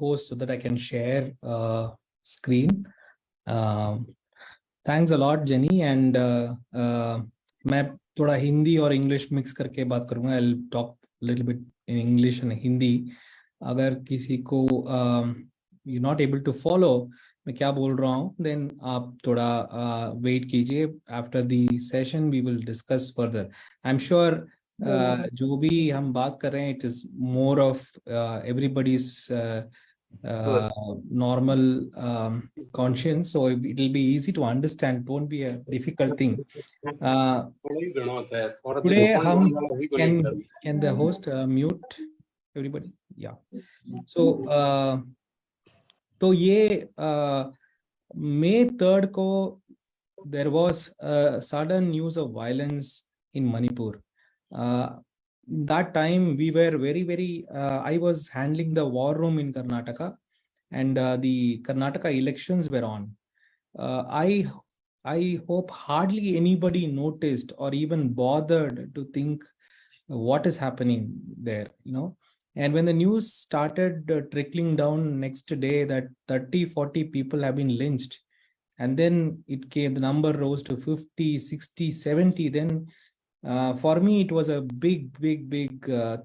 host so that I can share screen. Thanks a lot, Jenny. And मैं थोड़ा हिंदी और English mix करके बात करूँगा. I'll talk a little bit in English and Hindi. अगर किसी को you're not able to follow मैं क्या बोल रहा हूँ, then आप थोड़ा wait कीजिए. After the session, we will discuss further. I'm sure जो भी हम बात कर रहे हैं, it is more of everybody's normal conscience, so it will be easy to understand. Won't be a difficult thing. Today can the host mute everybody? Yeah. So तो ये May 3rd को there was sudden news of violence in Manipur. That time we were very I was handling the war room in Karnataka, and the Karnataka elections were on. I hope hardly anybody noticed or even bothered to think what is happening there, you know. And when the news started trickling down next day that 30-40 people have been lynched, and then it came, the number rose to 50, 60, 70, then for me it was a big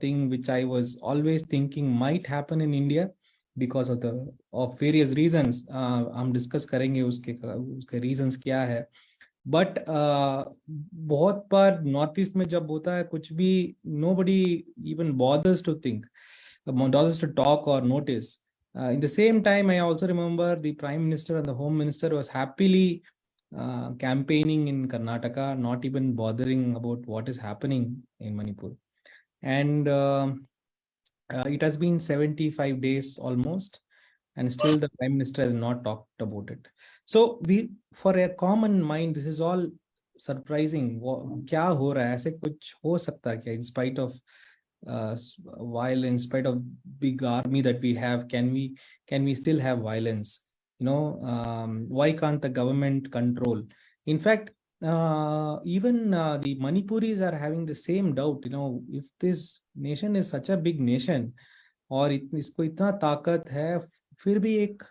thing which I was always thinking might happen in India because of various reasons. हम discuss करेंगे उसके reasons क्या है. But बहुत बार north east में जब होता है कुछ भी, nobody even bothers to think, bothers to talk or notice. In the same time, I also remember the Prime Minister and the Home Minister was happily campaigning in Karnataka, not even bothering about what is happening in Manipur. And it has been 75 days almost, and still the Prime Minister has not talked about it. So for a common mind, this is all surprising. क्या हो रहा है? ऐसे कुछ हो सकता है क्या? In spite of while in spite of big army that we have, can we still have violence? You know, why can't the government control? In fact, even the Manipuris are having the same doubt. You know, if this nation is such a big nation और इसको इतना ताकत है, फिर भी एक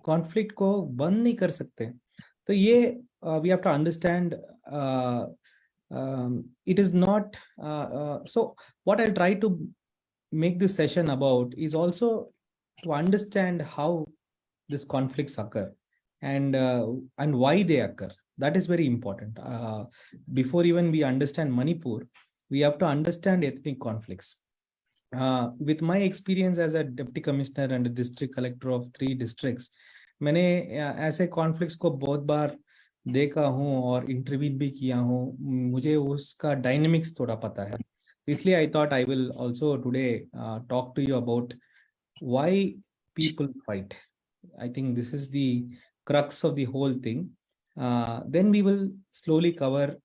conflict को बंद नहीं कर सकते. तो ये we have to understand. It is not so what I'll try to make this session about is also to understand how these conflicts occur and why they occur. That is very important. Before even we understand Manipur, we have to understand ethnic conflicts. With my experience as a deputy commissioner and a district collector of 3 districts, मैंने ऐसे conflicts को बहुत बार देखा हूँ और interview भी किया हूँ. मुझे उसका डायनेमिक्स थोड़ा पता है. इसलिए I thought I will also today talk to you about why people fight. I think this is the crux of the whole thing. Then we will slowly cover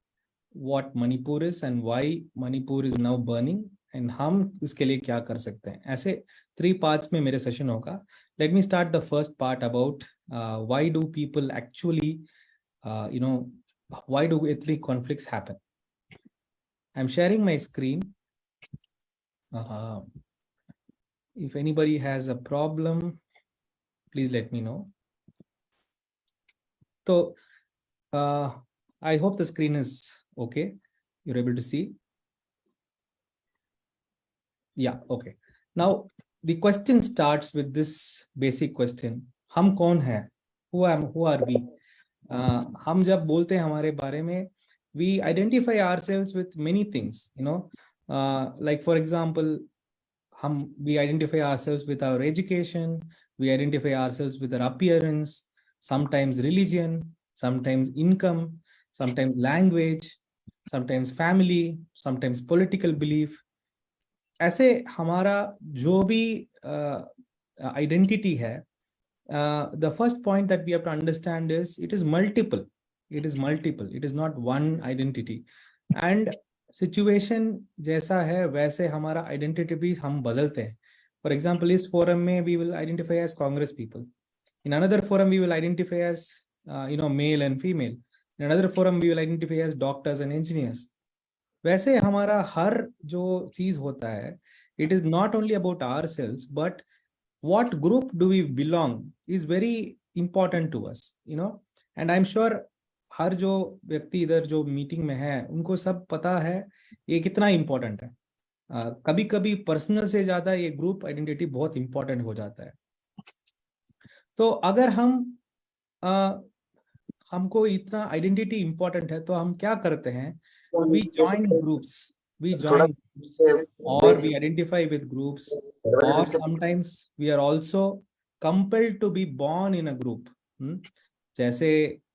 what Manipur is and why Manipur is now burning and हम इसके लिए क्या कर सकते हैं. ऐसे 3 parts में मेरे session होगा. Let me start the first part about why do people actually why do ethnic conflicts happen. I'm sharing my screen. If anybody has a problem, please let me know. So I hope the screen is okay. You're able to see. Yeah, okay. Now the question starts with this basic question. हम कौन हैं? Who are we? हम जब बोलते हैं हमारे बारे में, we identify ourselves with many things, you know, like for example, we identify ourselves with our education, we identify ourselves with our appearance, sometimes religion, sometimes income, sometimes language, sometimes family, sometimes political belief. ऐसे हमारा जो भी identity है, the first point that we have to understand is it is multiple. It is not one identity. And situation जैसा है वैसे हमारा identity भी हम बदलते हैं. For example, इस forum में we will identify as Congress people. In another forum we will identify as male and female. In another forum we will identify as doctors and engineers. वैसे हमारा हर जो चीज होता है, it is not only about ourselves, but what group do we belong is very important to us, and I'm sure हर जो व्यक्ति इधर जो मीटिंग में है उनको सब पता है ये कितना इम्पोर्टेंट है. कभी कभी पर्सनल से ज्यादा ये ग्रुप आइडेंटिटी बहुत इम्पोर्टेंट हो जाता है. तो अगर हमको इतना आइडेंटिटी इम्पोर्टेंट है तो हम क्या करते हैं, वी जॉइन ग्रुप्स और वी आइडेंटिफाई विद ग्रुप्स, और sometimes we are also compelled to be born in a group. जैसे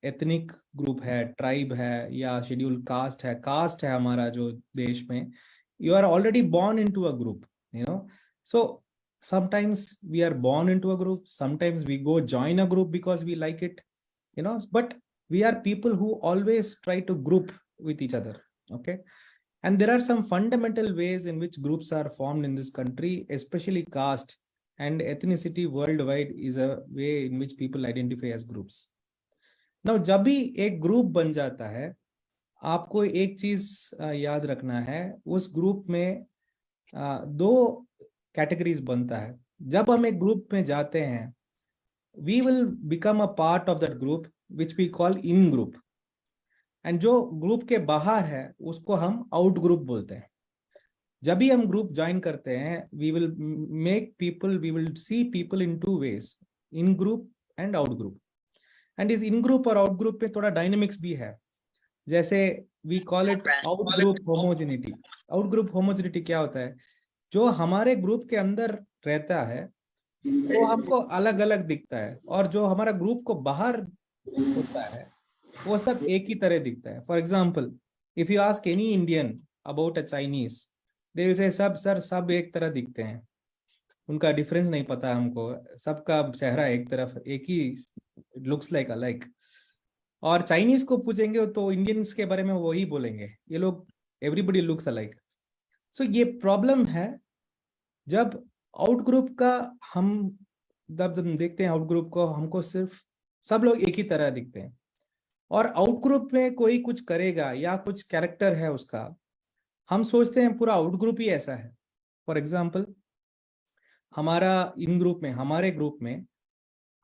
एथनिक ग्रुप है, ट्राइब है, या शेड्यूल कास्ट है हमारा जो देश में, you are already born into a group, so sometimes we are born into a group, sometimes we go join a group because we like it, but we are people who always try to group with each other. Okay, and there are some fundamental ways in which groups are formed in this country, especially caste and ethnicity worldwide is a way in which people identify as groups. Now जब भी एक group बन जाता है, आपको एक चीज याद रखना है, उस ग्रुप में दो कैटेगरीज बनता है. जब हम एक ग्रुप में जाते हैं, we will become a part of that group which we call in group, and जो ग्रुप के बाहर है उसको हम आउट ग्रुप बोलते हैं. जब भी हम ग्रुप ज्वाइन करते हैं, we will see people in two ways, in group and out group. And इस इन ग्रुप और आउट ग्रुप में थोड़ा डायनेमिक्स भी है. जैसे we call it out group homogeneity. Out group homogeneity क्या होता है, जो हमारे ग्रुप के अंदर रहता है वो हमको अलग अलग दिखता है, और जो हमारा ग्रुप को बाहर होता है वो सब एक ही तरह दिखता है. For example, if you ask any Indian about a Chinese, they will say सब एक तरह दिखते हैं, उनका डिफरेंस नहीं पता हमको, सबका चेहरा एक तरफ, एक ही लुक्स लाइक अलाइक. और चाइनीज को पूछेंगे तो इंडियंस के बारे में वही बोलेंगे, ये लोग एवरीबडी लुक्स अलाइक. सो ये प्रॉब्लम है. जब आउट ग्रुप का हम जब देखते हैं आउट ग्रुप को, हमको सिर्फ सब लोग एक ही तरह दिखते हैं, और आउट ग्रुप में कोई कुछ करेगा या कुछ कैरेक्टर है उसका, हम सोचते हैं पूरा आउट ग्रुप ही ऐसा है. फॉर एग्जाम्पल, हमारे ग्रुप में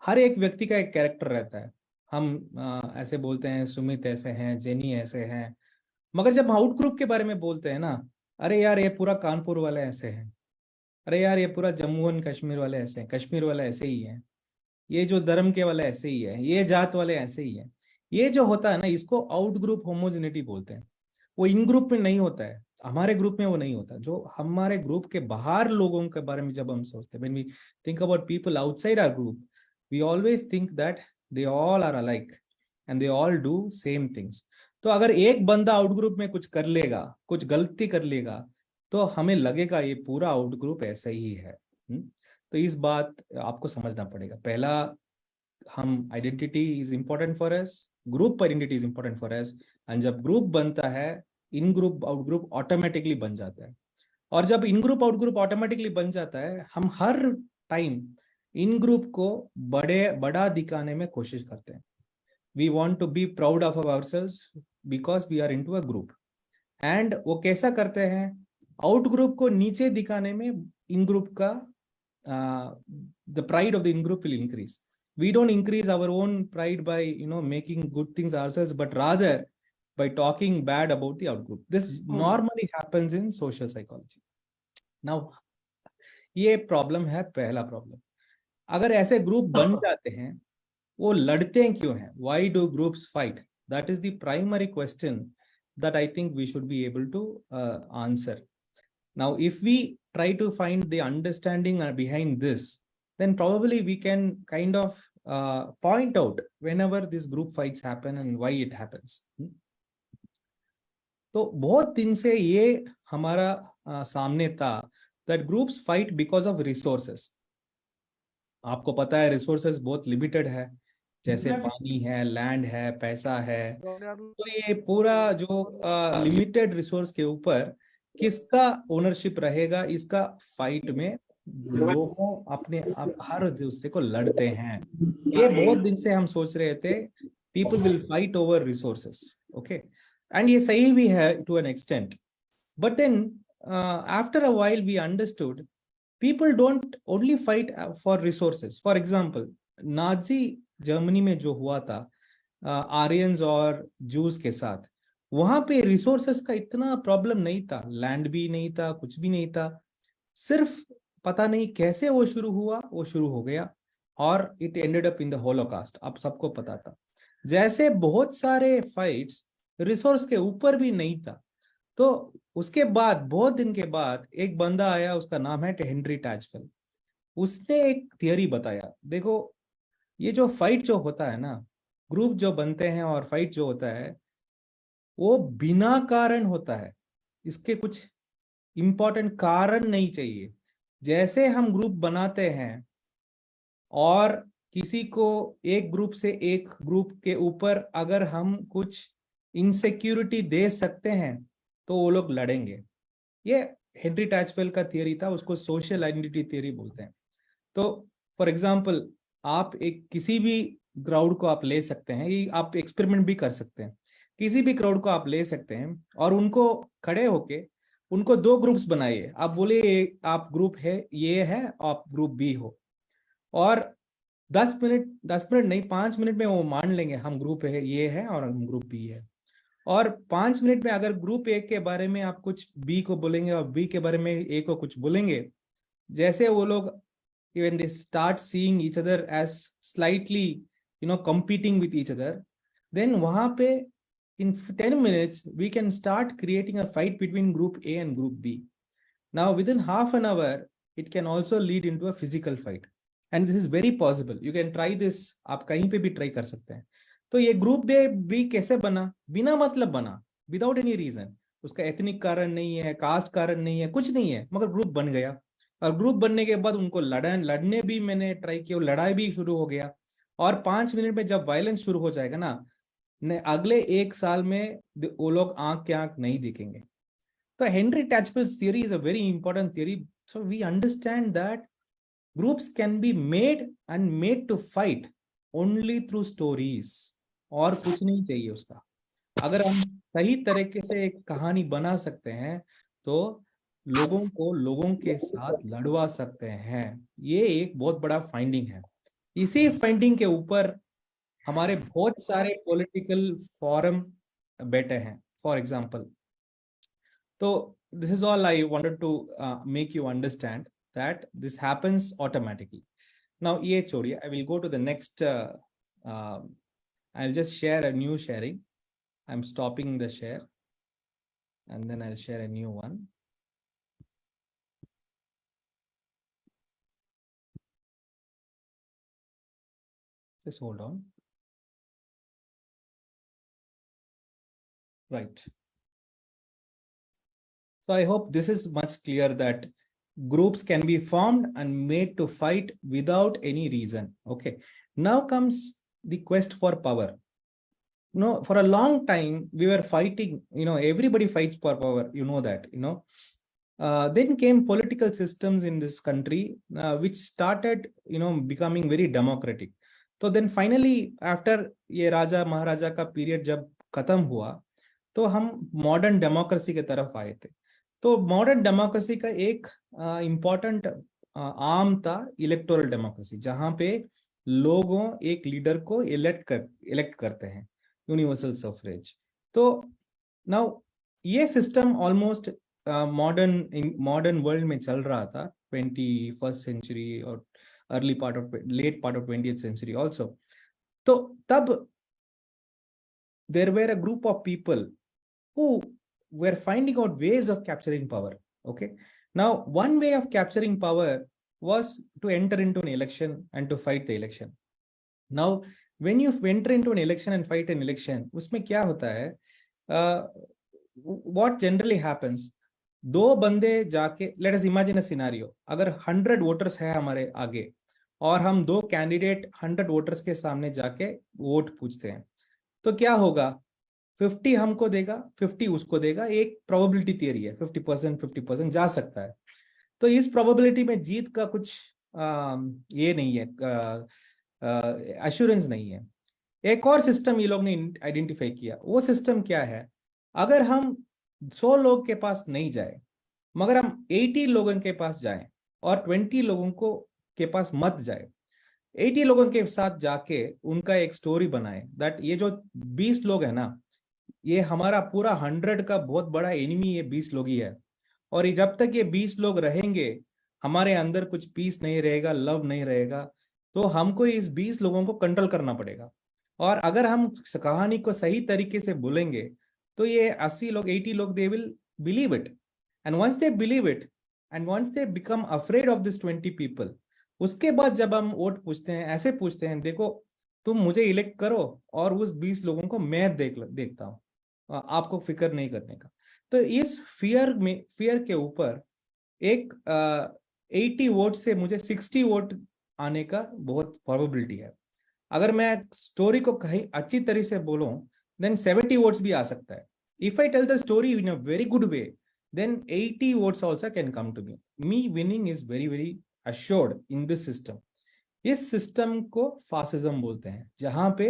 हर एक व्यक्ति का एक कैरेक्टर रहता है. हम ऐसे बोलते हैं सुमित ऐसे हैं, जेनी ऐसे हैं, मगर जब आउट ग्रुप के बारे में बोलते हैं ना, अरे यार ये पूरा कानपुर वाले ऐसे हैं, अरे यार ये पूरा जम्मू एंड कश्मीर वाले ऐसे हैं, कश्मीर वाले ऐसे ही हैं, ये जो धर्म के वाले ऐसे ही है, ये जात वाले ऐसे ही हैं. ये जो होता है ना, इसको आउट ग्रुप होमोजेनिटी बोलते हैं. वो इन ग्रुप में नहीं होता है, हमारे ग्रुप में वो नहीं होता. जो हमारे ग्रुप के बाहर लोगों के बारे में जब हम सोचते हैं, when we think about people outside our group, we always think that they all are alike and they all do same things. तो अगर एक बंदा आउट ग्रुप में कुछ कर लेगा, कुछ गलती कर लेगा, तो हमें लगेगा ये पूरा आउट ग्रुप ऐसा ही है. तो इस बात आपको समझना पड़ेगा. पहला, हम identity is important for us, group identity is important for us, and जब ग्रुप बनता है, इन ग्रुप आउट ग्रुप ऑटोमेटिकली बन जाता है. और जब इन ग्रुप आउट ग्रुप ऑटोमेटिकली बन जाता है, हम हर टाइम इन ग्रुप को बड़ा दिखाने में कोशिश करते हैं. We want to be proud of ourselves because we are into a group. And वो कैसा करते हैं, आउट ग्रुप को नीचे दिखाने में इन ग्रुप का the pride of the in group will increase. We don't increase our own pride by making good things ourselves, but rather by talking bad about the out group. This normally happens in social psychology. Now ये problem है, पहला problem. अगर ऐसे group बन जाते हैं, वो लड़ते हैं क्यों हैं? Why do groups fight? That is the primary question that I think we should be able to answer. Now, if we try to find the understanding behind this, then probably we can kind of point out whenever these group fights happen and why it happens. तो बहुत दिन से ये हमारा सामने था that groups fight because of resources. आपको पता है रिसोर्सेज बहुत लिमिटेड है, जैसे पानी है, लैंड है, पैसा है. तो ये पूरा जो लिमिटेड रिसोर्स के ऊपर किसका ओनरशिप रहेगा, इसका फाइट में लोगों अपने हर दूसरे को लड़ते हैं. ये बहुत दिन से हम सोच रहे थे, people will fight over resources. Okay, and ये सही भी है to an extent, but then after a while we understood people don't only fight for resources. For example, Nazi Germany में जो हुआ था आर्यंस और जूस के साथ, वहां पे रिसोर्सेस का इतना प्रॉब्लम नहीं था, लैंड भी नहीं था, कुछ भी नहीं था, सिर्फ पता नहीं कैसे वो शुरू हुआ, वो शुरू हो गया और it ended up in the Holocaust. आप सबको पता था। जैसे बहुत सारे फाइट्स रिसोर्स के ऊपर भी नहीं था। तो उसके बाद बहुत दिन के बाद एक बंदा आया, उसका नाम है हेनरी टैचफेल। उसने एक थियरी बताया। देखो, ये जो फाइट जो होता है ना, ग्रुप जो बनते हैं और फाइट जो होता है, वो बिना कारण होता है। इसके कुछ इंपॉर्टेंट कारण नहीं चाहिए। जैसे हम ग्रुप बनाते हैं और किसी को एक ग्रुप से एक ग्रुप के ऊपर अगर हम कुछ इनसिक्योरिटी दे सकते हैं तो वो लोग लड़ेंगे। ये हेनरी टैचफेल का थियरी था, उसको सोशल आइडेंटिटी थियरी बोलते हैं। तो फॉर एग्जांपल, आप एक किसी भी क्राउड को आप ले सकते हैं, ये आप एक्सपेरिमेंट भी कर सकते हैं। किसी भी क्राउड को आप ले सकते हैं और उनको खड़े होके उनको दो ग्रुप्स बनाइए। आप बोले आप ग्रुप है ये है, आप ग्रुप बी हो, और 10 मिनट नहीं, 5 मिनट में वो मान लेंगे हम ग्रुप है ये है और हम ग्रुप बी है। और 5 मिनट में अगर ग्रुप ए के बारे में आप कुछ बी को बोलेंगे और बी के बारे में ए को कुछ बोलेंगे, जैसे वो लोग when they start seeing each other as slightly competing with each other, then वहां पे in 10 minutes we can start creating a fight between group A and group B. Now within half an hour it can also lead into a physical fight, and this is very possible. You can try this, आप कहीं पे भी try कर सकते हैं। तो ये group B कैसे बना? बिना मतलब बना, विदाउट एनी रीजन। उसका एथनिक कारण नहीं है, कास्ट कारण नहीं है, कुछ नहीं है, मगर ग्रुप बन गया। और ग्रुप बनने के बाद उनको लड़ने भी मैंने ट्राई किया, लड़ाई भी शुरू हो गया। और 5 मिनट में जब वायलेंस शुरू हो जाएगा ना, अगले 1 साल में वो लोग आंख के आंख नहीं दिखेंगे। तो Henry Tajfel's theory is a very important theory. So we understand that groups can be made and made to fight only through stories, और कुछ नहीं चाहिए उसका। अगर हम सही तरीके से एक कहानी बना सकते हैं तो लोगों को लोगों के साथ लड़वा सकते हैं। ये एक बहुत बड़ा फाइंडिंग है। इसी फाइंडिंग के ऊपर हमारे बहुत सारे पॉलिटिकल फोरम बैठे हैं। फॉर एग्जांपल, तो this is all I wanted to make you understand that this happens automatically. Now ये छोड़िए, I will go to the next. I will just share a new sharing. I'm stopping the share and then I'll share a new one. Just hold on. Right. So I hope this is much clear that groups can be formed and made to fight without any reason. Okay. Now comes the quest for power. No, for a long time we were fighting, everybody fights for power, that, then came political systems in this country which started becoming very democratic. तो then finally after ये राजा महाराजा का period जब खत्म हुआ तो हम modern democracy के तरफ आए थे। तो मॉडर्न डेमोक्रेसी का एक इम्पॉर्टेंट आर्म था इलेक्टोरल डेमोक्रेसी, जहां पे लोगों एक लीडर को इलेक्ट करते हैं, यूनिवर्सल सफरेज। तो नाउ ये सिस्टम ऑलमोस्ट मॉडर्न वर्ल्ड में चल रहा था 21st सेंचुरी और late part of 20th century also. तो तब there were a group of people who were finding out ways of capturing power. Okay, now one way of capturing power was to enter into an election and to fight the election. Now when you enter into an election and fight an election, उसमें क्या होता है, what generally happens, दो बंदे जाके, let us imagine a scenario, अगर 100 voters है हमारे आगे और हम दो कैंडिडेट 100 वोटर्स के सामने जाके वोट पूछते हैं, तो क्या होगा, 50 हमको देगा, 50 उसको देगा। एक प्रोबेबिलिटी थियरी है, 50% 50% जा सकता है। तो इस प्रोबेबिलिटी में जीत का कुछ ये नहीं है, एश्योरेंस नहीं है। एक और सिस्टम ये लोग ने आइडेंटिफाई किया। वो सिस्टम क्या है, अगर हम 100 लोग के पास नहीं जाए मगर हम 80 लोगों के पास जाएं, और 20 लोगों को के पास मत जाए, 80 लोगों के साथ जाके उनका एक स्टोरी बनाए दैट ये जो 20 लोग है ना, ये हमारा पूरा 100 का बहुत बड़ा एनिमी ये 20 लोग ही है। और ये जब तक ये 20 लोग रहेंगे, हमारे अंदर कुछ पीस नहीं रहेगा, लव नहीं रहेगा, तो हमको इस 20 लोगों को कंट्रोल करना पड़ेगा। और अगर हम कहानी को सही तरीके से बोलेंगे तो ये 80 लोग 80 लोग they will believe it, and once they believe it and once they become afraid of this 20 people, उसके बाद जब हम वोट पूछते हैं, ऐसे पूछते हैं, देखो तुम मुझे इलेक्ट करो और उस 20 लोगों को मैं देखता हूँ, आपको फिक्र नहीं करने का। तो इस फियर के ऊपर एक 80 वोट से मुझे 60 वोट आने का बहुत प्रोबेबिलिटी है। अगर मैं स्टोरी को कहीं अच्छी तरह से बोलूं, देन 70 वोट्स भी आ सकता है। If I tell the story in a very good way, then 80 votes also can come to me winning is very very assured in this system. इस सिस्टम को फासिज्म बोलते हैं, जहां पे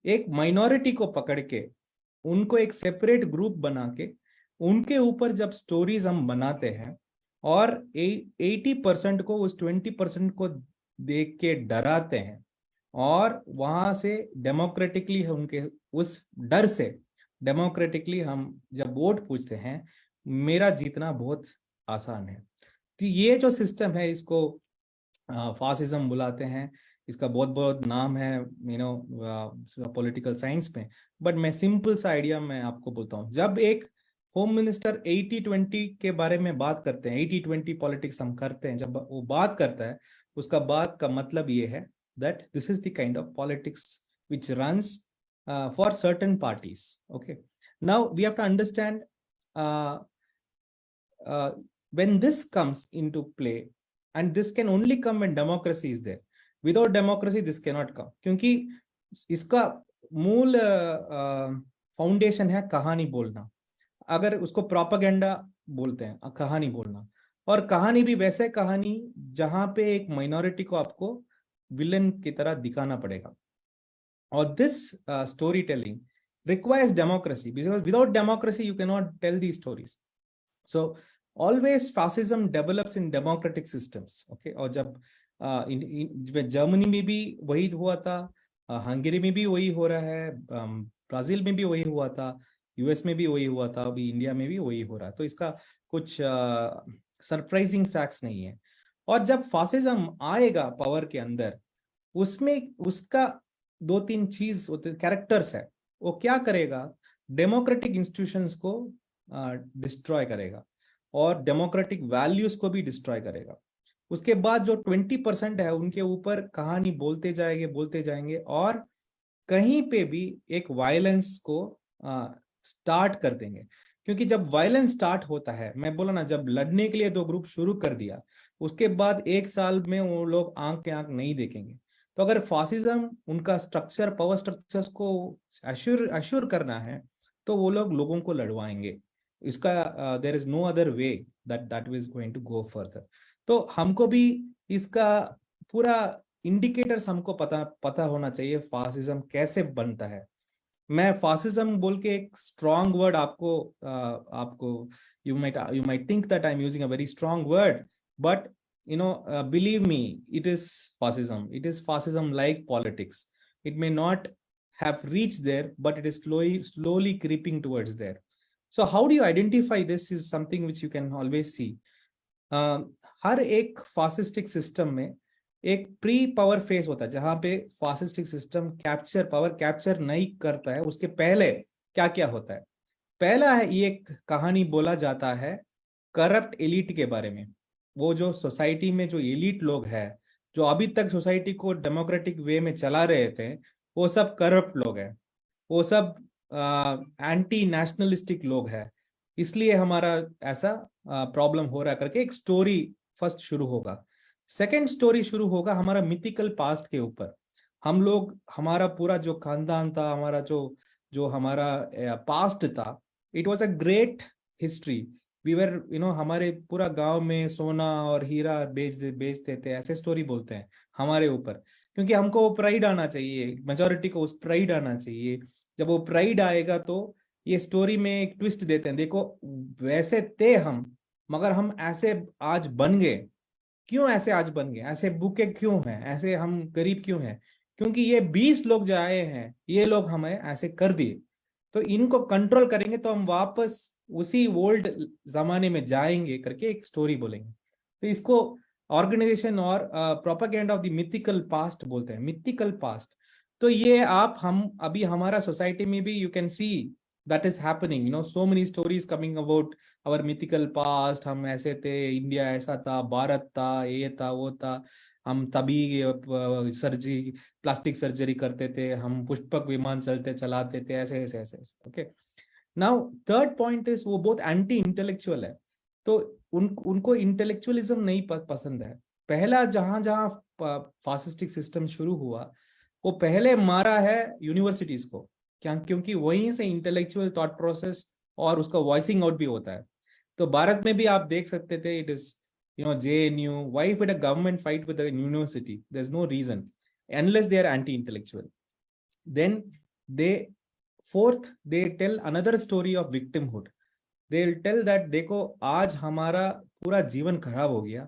एक माइनॉरिटी को पकड़ के उनको एक सेपरेट ग्रुप बना के उनके ऊपर जब स्टोरीज हम बनाते हैं और 80% को उस 20% को देख के डराते हैं, और वहां से डेमोक्रेटिकली उनके उस डर से डेमोक्रेटिकली हम जब वोट पूछते हैं, मेरा जीतना बहुत आसान है। तो ये जो सिस्टम है इसको फासिज्म बुलाते हैं। इसका बहुत बहुत नाम है पॉलिटिकल साइंस में। बट मैं सिंपल सा आइडिया मैं आपको बोलता हूँ। जब एक होम मिनिस्टर 80-20 के बारे में बात करते हैं, 80-20 पॉलिटिक्स हम करते हैं, जब वो बात करता है, उसका बात का मतलब ये है that this is the kind of politics which runs for certain parties. Okay, now we have to understand when this comes into play, and this can only come when democracy is there. Without democracy this cannot come, क्योंकि इसका मूल foundation है कहानी बोलना। अगर उसको propaganda बोलते हैं, कहानी बोलना, और कहानी भी वैसे कहानी जहां पे एक माइनॉरिटी को आपको विलन की तरह दिखाना पड़ेगा। और this story telling requires democracy, because without democracy you cannot tell these stories. So always fascism develops in democratic systems. Okay, और जब जर्मनी में भी वही हुआ था, हंगरी में भी वही हो रहा है, ब्राजील में भी वही हुआ था, यूएस में भी वही हुआ था, अभी इंडिया में भी वही हो रहा है। तो इसका कुछ सरप्राइजिंग फैक्ट्स नहीं है। और जब फासिज्म आएगा पावर के अंदर, उसमें उसका 2-3 चीज कैरेक्टर्स है। वो क्या करेगा, डेमोक्रेटिक इंस्टीट्यूशंस को डिस्ट्रॉय करेगा और डेमोक्रेटिक वैल्यूज को भी डिस्ट्रॉय करेगा। उसके बाद जो 20% है उनके ऊपर कहानी बोलते जाएंगे और कहीं पे भी एक वायलेंस को स्टार्ट कर देंगे। क्योंकि जब वायलेंस स्टार्ट होता है, मैं बोला ना, जब लड़ने के लिए 2 ग्रुप शुरू कर दिया, उसके बाद 1 साल में वो लोग आंख के आंख नहीं देखेंगे। तो अगर फासिज्म उनका स्ट्रक्चर, पावर स्ट्रक्चर्स को अश्योर करना है, तो वो लोगों को लड़वाएंगे। इसका there is no other way that is going to go further. तो हमको भी इसका पूरा इंडिकेटर्स हमको पता होना चाहिए फासिज्म कैसे बनता है। मैं फासिज्म बोल के एक स्ट्रॉन्ग वर्ड आपको you might think that I am using a very strong word, but believe me, it is fascism like politics. It may not have reached there, but it is slowly creeping towards there. So how do you identify this is something which you can always see. हर एक फासिस्टिक system में एक pre power phase होता है, जहां पे फासिस्टिक system power capture नहीं करता है। उसके पहले क्या क्या होता है? पहला है, ये एक कहानी बोला जाता है करप्ट एलिट के बारे में। वो जो सोसाइटी में जो एलिट लोग हैं, जो अभी तक सोसाइटी को डेमोक्रेटिक वे में चला रहे थे, वो सब करप्ट लोग हैं, वो सब एंटी नेशनलिस्टिक लोग हैं, इसलिए हमारा ऐसा प्रॉब्लम हो रहा है करके एक स्टोरी फर्स्ट शुरू होगा। सेकेंड स्टोरी शुरू होगा हमारा मिथिकल पास्ट के ऊपर। हम लोग, हमारा पूरा जो खानदान था, हमारा जो हमारा पास्ट था, it was a great history. We were हमारे पूरा गांव में सोना और हीरा बेचते थे, ऐसे स्टोरी बोलते हैं हमारे ऊपर, क्योंकि हमको वो प्राइड आना चाहिए, मेजोरिटी को उस प्राइड आना चाहिए। जब वो प्राइड आएगा तो ये स्टोरी में एक ट्विस्ट देते हैं, देखो वैसे थे हम, मगर हम ऐसे आज बन गए। क्यों ऐसे आज बन गए, ऐसे भूखे क्यों हैं, ऐसे हम गरीब क्यों हैं, क्योंकि ये 20 लोग जो आए हैं ये लोग हमें ऐसे कर दिए। तो इनको कंट्रोल करेंगे तो हम वापस उसी ओल्ड जमाने में जाएंगे करके एक स्टोरी बोलेंगे। तो इसको ऑर्गेनाइजेशन और propaganda of the mythical past बोलते हैं, मिथिकल पास्ट। तो ये आप हम अभी हमारा सोसाइटी में भी you can see that is happening, you know, so many stories coming about our mythical past. हम ऐसे थे, इंडिया ऐसा था, भारत था, ये था, वो था, हम तभी सर्जरी, प्लास्टिक सर्जरी करते थे, हम पुष्पक विमान चलाते थे, ऐसे ऐसे ऐसे ऐसे। Okay, now third point is वो बहुत एंटी इंटेलेक्चुअल है। तो उनको इंटेलेक्चुअलिज्म नहीं पसंद है। पहला जहां जहां फासिस्टिक सिस्टम शुरू हुआ वो पहले मारा है यूनिवर्सिटीज को, क्या, क्योंकि वहीं से इंटेलेक्चुअल थॉट प्रोसेस और उसका वॉइसिंग आउट भी होता है। तो भारत में भी आप देख सकते थे, it is JNU, why would a government fight with a university? There's no reason unless they are anti-intellectual. Then they fourth they tell another story of victimhood. They'll tell that देखो आज हमारा पूरा जीवन खराब हो गया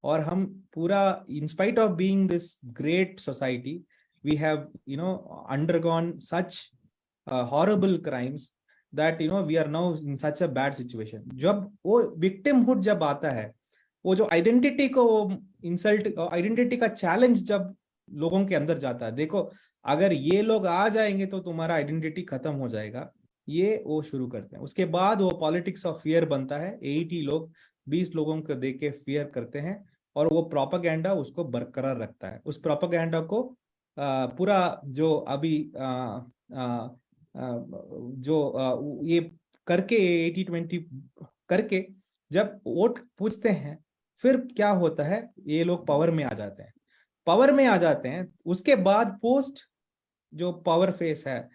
और हम पूरा, in spite of being this great society, we have undergone such horrible crimes that we are now in such a bad situation. जब वो victimhood जब आता है, वो जो आइडेंटिटी को इंसल्ट, आइडेंटिटी का चैलेंज जब लोगों के अंदर जाता है, देखो अगर ये लोग आ जाएंगे तो तुम्हारा आइडेंटिटी खत्म हो जाएगा, ये वो शुरू करते हैं। उसके बाद वो पॉलिटिक्स ऑफ फियर बनता है। 80 लोग 20 लोगों को देख के फियर करते हैं और वो प्रोपेगेंडा उसको बरकरार रखता है। उस प्रोपेगेंडा को पूरा जो अभी जो ये करके 80-20 करके जब वोट पूछते हैं, फिर क्या होता है, ये लोग पावर में आ जाते हैं। पावर में आ जाते हैं, उसके बाद पोस्ट जो पावर फेस है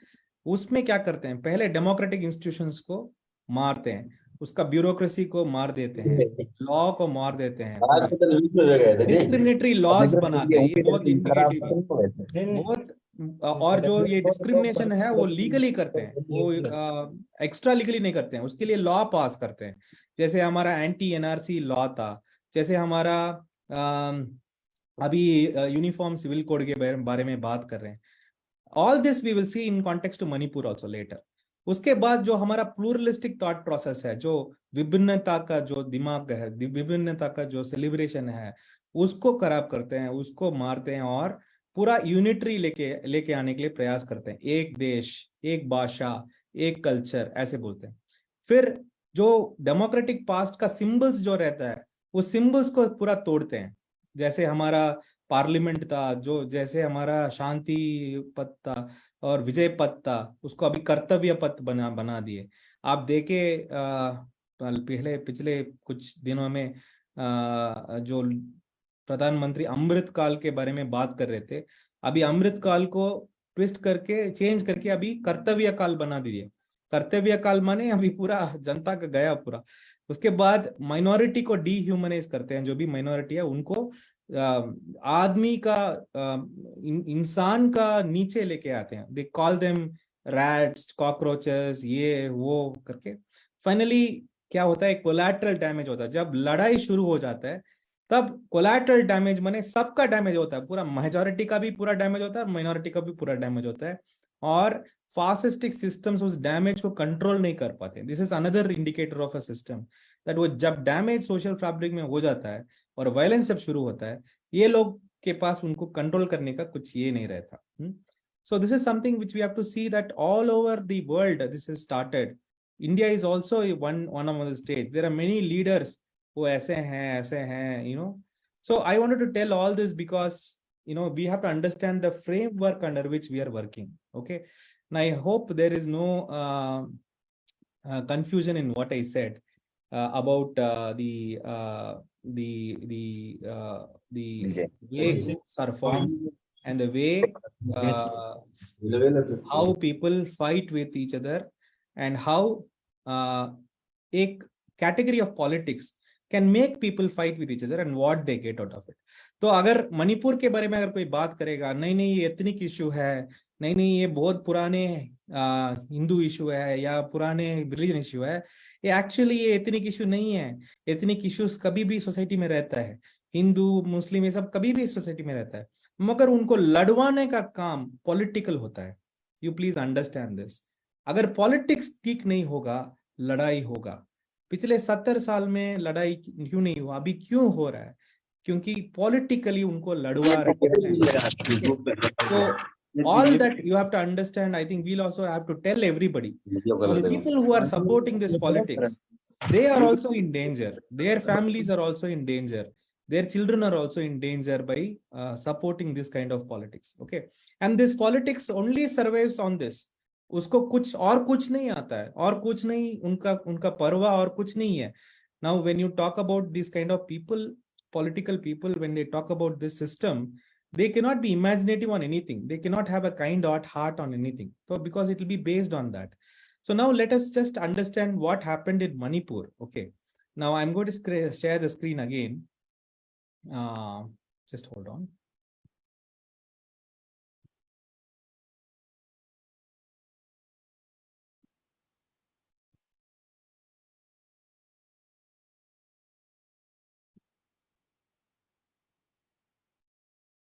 उसमें क्या करते हैं, पहले डेमोक्रेटिक इंस्टीट्यूशंस को मारते हैं, उसका ब्यूरोक्रेसी को मार देते हैं, लॉ को मार देते हैं, डिस्क्रिमिनेटरी लॉज बनाते हैं। ये बहुत इंडिकेटिव है, बहुत। और जो ये डिस्क्रिमिनेशन है वो लीगली करते हैं, वो एक्स्ट्रा लीगली नहीं करते हैं, उसके लिए लॉ पास करते हैं। जैसे हमारा एंटी NRC लॉ था, जैसे हमारा अभी यूनिफॉर्म सिविल कोड के बारे में बात कर रहे हैं। All this we will see in context to Manipur also later. उसके बाद जो हमारा प्लूरलिस्टिक थॉट प्रोसेस है, जो विभिन्नता का जो दिमाग है, विभिन्नता का जो सेलिब्रेशन है, उसको खराब करते हैं, उसको मारते हैं और पूरा यूनिटरी लेके आने के लिए प्रयास करते हैं। एक देश, एक भाषा, एक कल्चर, ऐसे बोलते हैं। फिर जो डेमोक्रेटिक पास्ट का सिंबल्स जो रहता है, उस सिंबल्स को पूरा तोड़ते हैं। जैसे हमारा पार्लियामेंट था, जो जैसे हमारा शांति पथ था और विजय पथ था, उसको अभी कर्तव्य पथ बना दिए। आप देखे पिछले कुछ दिनों में जो प्रधानमंत्री अमृत काल के बारे में बात कर रहे थे, अभी अमृत काल को ट्विस्ट करके चेंज करके अभी कर्तव्य काल बना दिए। कर्तव्य काल माने अभी पूरा जनता का गया पूरा। उसके बाद माइनॉरिटी को डीह्यूमनाइज करते हैं, जो भी माइनॉरिटी है उनको आदमी का इंसान का नीचे लेके आते हैं। They call them rats, cockroaches, ये वो करके। फाइनली क्या होता है, कोलैटरल डैमेज होता है। जब लड़ाई शुरू हो जाता है तब कोलैटरल डैमेज माने सबका डैमेज होता है, पूरा मेजॉरिटी का भी पूरा डैमेज होता है और माइनॉरिटी का भी पूरा डैमेज होता है। और फासिस्टिक सिस्टम्स उस डैमेज को कंट्रोल नहीं कर पाते। This is another indicator of a system, that वो जब डैमेज सोशल फैब्रिक में हो जाता है और वायलेंस जब शुरू होता है, ये लोग के पास उनको कंट्रोल करने का कुछ ये नहीं रहता। So this is something which we have to see that all over the world this is started. India is also one of the state. There are many leaders वो ऐसे हैं, So I wanted to tell all this because we have to understand the framework under which we are working. Okay, and I hope there is no confusion in what I said about the way books are formed and the way how people fight with each other and how a category of politics can make people fight with each other and what they get out of it. तो अगर मणिपुर के बारे में अगर कोई बात करेगा, नहीं ये एथनिक इशू है, नहीं ये बहुत पुराने हिंदू इशू है या पुराने रिलीजन इशू है, ये एक्चुअली ये एथनिक इशू नहीं है। एथनिक इशूज कभी भी सोसाइटी में रहता है, हिंदू मुस्लिम ये सब कभी भी सोसाइटी में रहता है, मगर उनको लड़वाने का काम पॉलिटिकल होता है। You please understand this. अगर पॉलिटिक्स ठीक नहीं होगा, लड़ाई होगा। पिछले 70 साल में लड़ाई क्यों नहीं हुआ, अभी क्यों हो रहा है? क्योंकि पॉलिटिकली उनको लड़वा रहे हैं। तो all that you have to understand, I think we'll also have to tell everybody, the people who are supporting this politics, they are also in danger, their families are also in danger, their children are also in danger by supporting this kind of politics. Okay, and this politics only survives on this. उसको कुछ और कुछ नहीं आता है, और कुछ नहीं, उनका उनका परवाह और कुछ नहीं है. Now when you talk about this kind of people, political people, when they talk about this system, they cannot be imaginative on anything. They cannot have a kind heart on anything. So because it will be based on that. So now let us just understand what happened in Manipur. Okay. Now I'm going to share the screen again. Just hold on.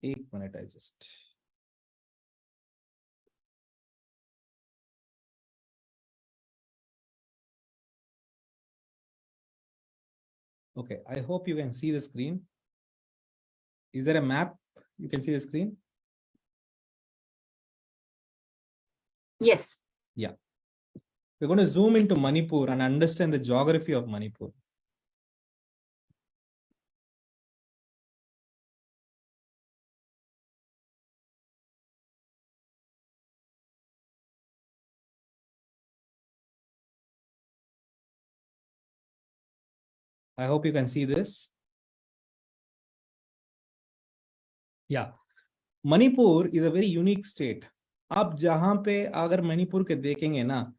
एक minute, I just. Okay, I hope you can see the screen. Is there a map? You can see the screen? Yes. Yeah. We're going to zoom into Manipur and understand the geography of Manipur. I hope you can see this. Yeah. Manipur is a very unique state. आप जहां पे अगर मणिपुर के देखेंगे ना,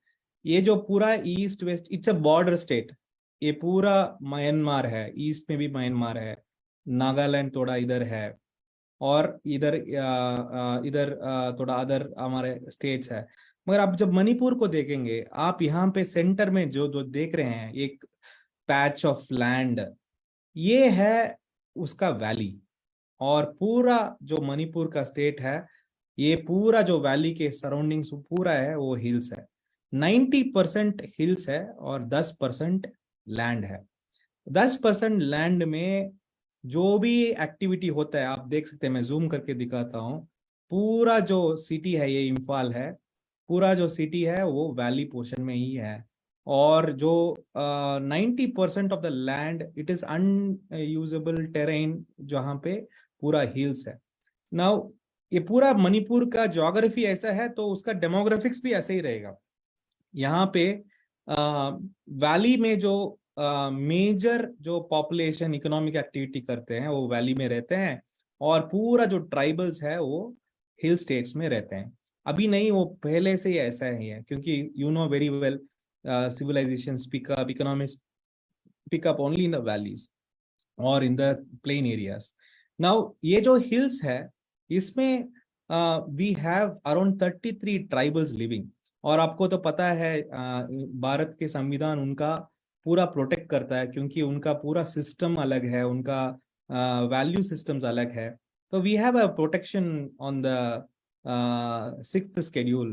ये जो पूरा east west, it's a border state. ये पूरा म्यांमार है, ईस्ट में भी म्यांमार है, नागालैंड थोड़ा इधर है, और इधर इधर थोड़ा अदर हमारे स्टेट्स है. मगर आप जब मणिपुर को देखेंगे, आप यहाँ पे सेंटर में जो जो देख रहे हैं एक पैच ऑफ लैंड, ये है उसका वैली. और पूरा जो मणिपुर का स्टेट है, ये पूरा जो वैली के सराउंडिंग्स पूरा है वो हिल्स है. 90% हिल्स है और 10% लैंड है. 10% लैंड में जो भी एक्टिविटी होता है आप देख सकते हैं. मैं जूम करके दिखाता हूँ. पूरा जो सिटी है, ये इम्फाल है, पूरा जो सिटी है वो वैली पोर्शन में ही है. और जो 90% of the land it is unusable terrain, जहाँ पे पूरा हिल्स है. नाउ ये पूरा मणिपुर का ज्योग्राफी ऐसा है, तो उसका डेमोग्राफिक्स भी ऐसे ही रहेगा. यहाँ पे वैली में जो मेजर जो पॉपुलेशन इकोनॉमिक एक्टिविटी करते हैं वो वैली में रहते हैं, और पूरा जो ट्राइबल्स है वो हिल स्टेट्स में रहते हैं. अभी नहीं, वो पहले से ही ऐसा ही है, क्योंकि you know very well civilizations pick up, economics pick up only in the valleys or in the plain areas. Now ये जो hills है, इसमें we have around 33 tribals living. और आपको तो पता है भारत के संविधान उनका पूरा प्रोटेक्ट करता है, क्योंकि उनका पूरा सिस्टम अलग है, उनका वैल्यू सिस्टम्स अलग है. तो we have a protection on the sixth schedule,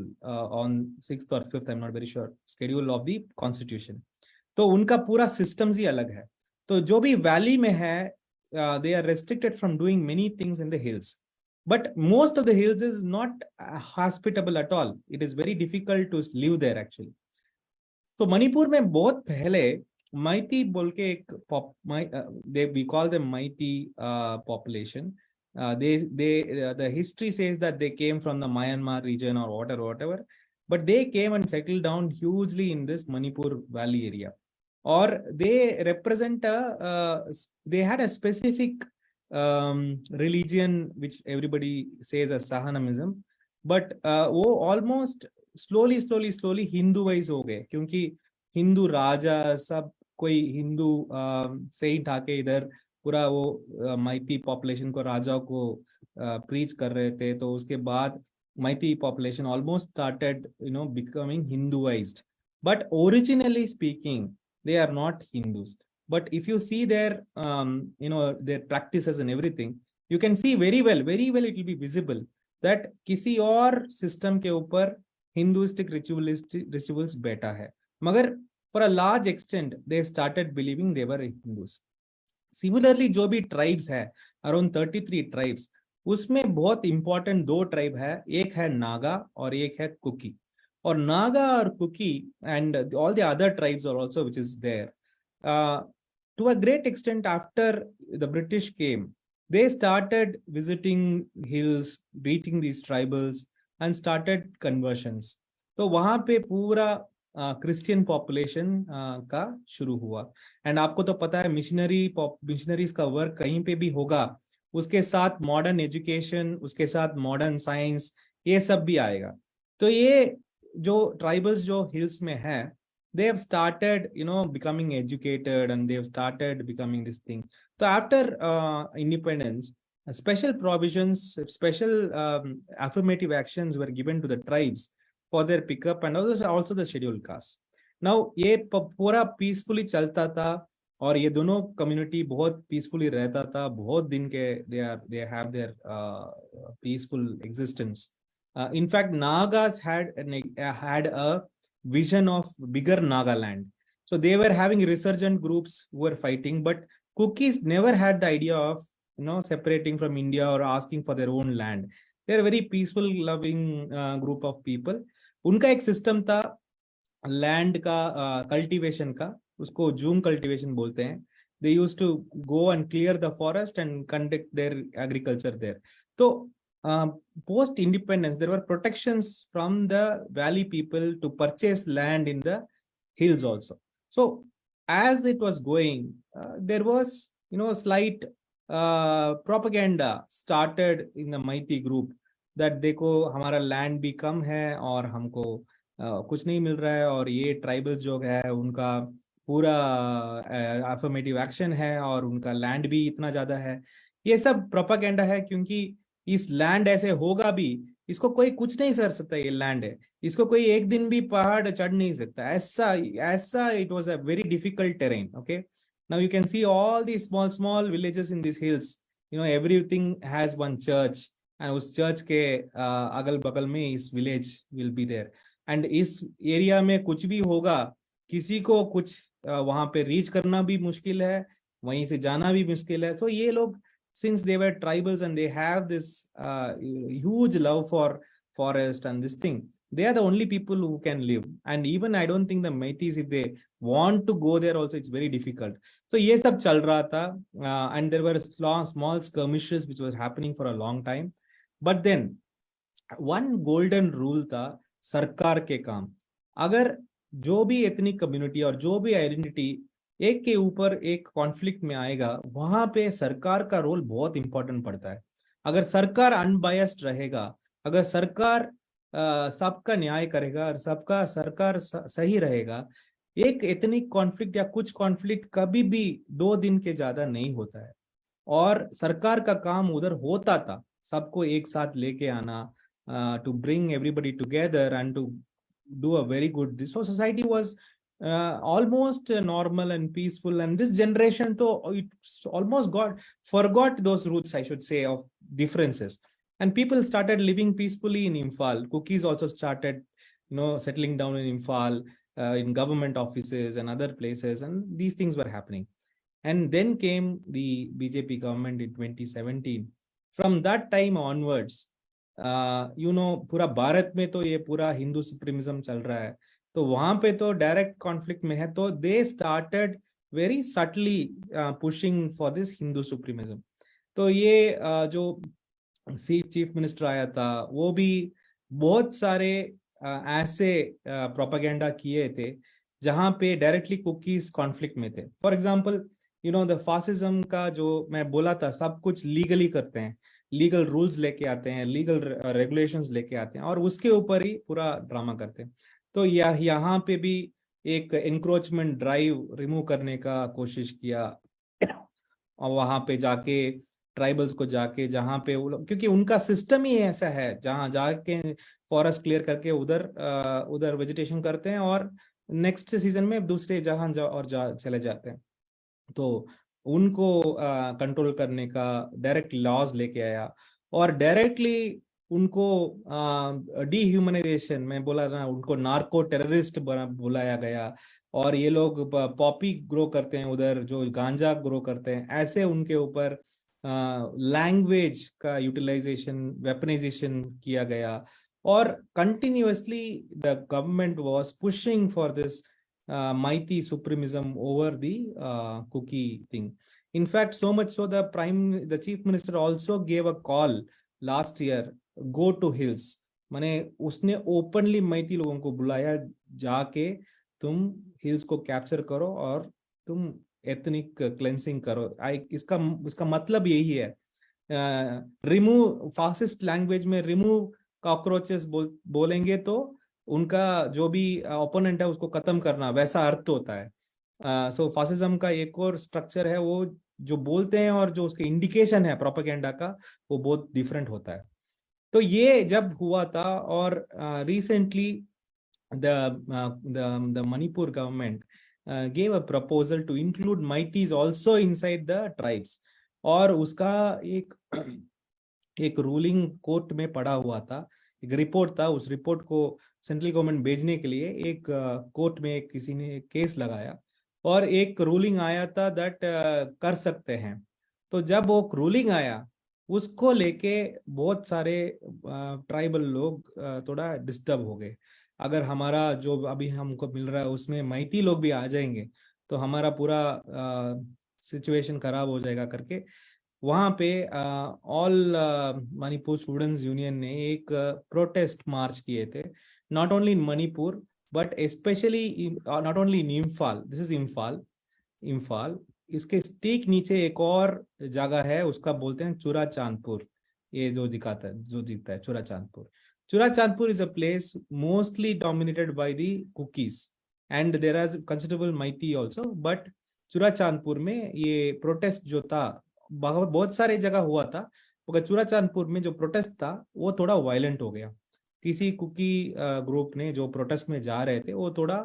on 6th or 5th, I'm not very sure, schedule of the constitution. तो उनका पूरा सिस्टम्स ही अलग है. तो जो भी वैली में है, they are restricted from doing many things in the hills, but most of the hills is not hospitable at all. It is very difficult to live there actually. तो मणिपुर में बहुत पहले माइती बोल के एक we call them Maity population. The history says that they came from the Myanmar region or whatever, but they came and settled down hugely in this Manipur Valley area. Or they represent they had a specific religion which everybody says as Sahanamism, but वो almost slowly हिंदूवाइज हो गए, क्योंकि हिंदू राजा सब कोई Hindu Saint आके इधर पूरा वो माइती पॉपुलेशन को, राजाओं को प्रीच कर रहे थे. तो उसके बाद Meitei population almost started becoming Hinduised, but originally speaking they are not Hindus. but if you see their their practices and everything, you can see very well it will be visible that किसी और system के ऊपर Hinduistic rituals बेटा है, मगर for a large extent they started believing they were Hindus. Similarly जो भी tribes है, around 33 tribes, उसमें बहुत important दो tribe है, एक है नागा और एक है कुकी. और नागा और cookie and all the other tribes are also which is there. To a great extent, after the British came, they started visiting hills, reaching these tribals, and started conversions. तो वहां पे पूरा क्रिश्चियन पॉपुलेशन का शुरू हुआ. And आपको तो पता है मिशनरीज का वर्क कहीं पे भी होगा, उसके साथ मॉडर्न एजुकेशन, उसके साथ मॉडर्न साइंस, ये सब भी आएगा. तो ये जो ट्राइबल्स जो हिल्स में है, they have started becoming educated and they have started becoming this thing. So after independence, special provisions, special affirmative actions were given to the tribes for their pickup and also the scheduled caste. Now ये पूरा peacefully चलता था और ये दोनों community बहुत peacefully रहता था, बहुत दिन के they have their peaceful existence. In fact, Nagas had a vision of bigger Nagaland. So they were having resurgent groups who were fighting, but Kukis never had the idea of separating from India or asking for their own land. They're a very peaceful, loving group of people. उनका एक system था land का cultivation का, उसको zoom cultivation बोलते हैं. They used to go and clear the forest and conduct their agriculture there. So post independence there were protections from the valley people to purchase land in the hills also. So as it was going, there was slight propaganda started in the Maiti group that देखो हमारा land भी कम है और हमको कुछ नहीं मिल रहा है, और ये ट्राइबल जो है उनका पूरा अफर्मेटिव एक्शन है और उनका लैंड भी इतना ज्यादा है. ये सब प्रोपागेंडा है, क्योंकि इस लैंड ऐसे होगा भी, इसको कोई कुछ नहीं कर सकता. ये लैंड है, इसको कोई एक दिन भी पहाड़ चढ़ नहीं सकता. ऐसा it was a very difficult terrain. Okay, now you can see all the small villages in this hills. Everything has one church, and उस चर्च के अगल बगल में इस village will be there. And इस एरिया में कुछ भी होगा, किसी को कुछ वहां पे रीच करना भी मुश्किल है, वहीं से जाना भी मुश्किल है. तो ये लोग, since they were tribals and they have this huge love for forest and this thing, they are the only people who can live. And even I don't think the Meiteis, if they want to go there also, it's very difficult. So ये सब चल रहा था, and there were small skirmishes which were happening for a long time. But then one golden rule था सरकार के काम. अगर जो भी एथनिक कम्युनिटी और जो भी आइडेंटिटी एक के ऊपर एक कॉन्फ्लिक्ट में आएगा, वहां पे सरकार का रोल बहुत इंपॉर्टेंट पड़ता है. अगर सरकार अनबायस्ड रहेगा, अगर सरकार सबका न्याय करेगा, सरकार सही रहेगा, एक एथनिक कॉन्फ्लिक्ट या कुछ कॉन्फ्लिक्ट कभी भी 2 दिन के ज्यादा नहीं होता है. और सरकार का काम उधर होता था सबको एक साथ लेके आना, to bring everybody together and to do a very good. This so society was almost normal and peaceful, and this generation to it almost forgot those roots, I should say, of differences, and people started living peacefully in Imphal. Cookies also started settling down in Imphal, in government offices and other places, and these things were happening. And then came the BJP government in 2017. From that time onwards, पूरा भारत में तो ये पूरा हिंदू सुप्रीमिज्म चल रहा है, तो वहां पे तो डायरेक्ट कॉन्फ्लिक्ट में है. तो they started very subtly pushing for this Hindu supremism. तो ये जो चीफ मिनिस्टर आया था, वो भी बहुत सारे ऐसे प्रोपेगेंडा किए थे जहां पे डायरेक्टली कुकीज कॉन्फ्लिक्ट में थे. फॉर एग्जाम्पल द फासिज्म का जो मैं बोला था, सब कुछ लीगली करते हैं, लीगल रूल्स लेके आते हैं, लीगल रेगुलेशंस लेके आते हैं, और उसके ऊपर ही पूरा ड्रामा करते हैं. तो यहाँ पे भी एक एनक्रोचमेंट ड्राइव रिमूव करने का कोशिश किया, और वहां पे जाके ट्राइबल्स को जाके, जहाँ पे क्योंकि उनका सिस्टम ही ऐसा है, जहाँ जाके फॉरेस्ट क्लियर करके उधर वेजिटेशन करते हैं और नेक्स्ट सीजन में दूसरे जहाँ चले जाते हैं. तो उनको कंट्रोल करने का डायरेक्ट लॉज लेके आया और डायरेक्टली उनको डिह्यूमनाइजेशन में बोला ना, उनको नार्को टेररिस्ट बुलाया गया। और ये लोग पॉपी ग्रो करते हैं उधर, जो गांजा ग्रो करते हैं, ऐसे उनके ऊपर लैंग्वेज का यूटिलाइजेशन, वेपनाइजेशन किया गया। और continuously the government was pushing for this mighty supremacism over the cookie thing. In fact, so much so the chief minister also gave a call last year, go to hills. माने उसने openly Maiti लोगों को बुलाया, जाके तुम hills को capture करो और तुम एथनिक क्लेंसिंग करो। इसका मतलब यही है, रिमूव फासिस्ट लैंग्वेज में, रिमूव कॉकरोचेस बोलेंगे तो उनका जो भी ओपोनेंट है उसको खत्म करना, वैसा अर्थ होता है। सो फासिज्म का एक और स्ट्रक्चर है, वो जो बोलते हैं और जो उसके इंडिकेशन है प्रोपेगेंडा का, वो बहुत डिफरेंट होता है। तो ये जब हुआ था, और recently the Manipur government gave a proposal to include Meiteis also inside the tribes, और उसका एक रूलिंग कोर्ट में पड़ा हुआ था, एक रिपोर्ट था। उस रिपोर्ट को सेंट्रल गवर्नमेंट भेजने के लिए एक कोर्ट में किसी ने केस लगाया और एक रूलिंग आया था दैट कर सकते हैं। तो जब वो रूलिंग आया, उसको लेके बहुत सारे ट्राइबल लोग थोड़ा डिस्टर्ब हो गए। अगर हमारा जो अभी हमको मिल रहा है उसमें मैती लोग भी आ जाएंगे तो हमारा पूरा सिचुएशन खराब हो जाएगा करके, वहाँ पे ऑल मणिपुर स्टूडेंट्स यूनियन ने एक प्रोटेस्ट मार्च किए थे। Not only in Manipur but specially not only in Imphal, this is Imphal. इसके ठीक नीचे एक और जगह है, उसका बोलते हैं चुराचांदपुर। ये जो दिखाता है, जो दिखता है, Churachandpur. Churachandpur is a place mostly dominated by the Kukis and there is considerable Meiteis also, but Churachandpur में ये प्रोटेस्ट जो था, बहुत सारे जगह हुआ था, मगर चुराचांदपुर में जो प्रोटेस्ट था वो थोड़ा वायलेंट हो गया। किसी कुकी ग्रुप ने जो प्रोटेस्ट में जा रहे थे वो थोड़ा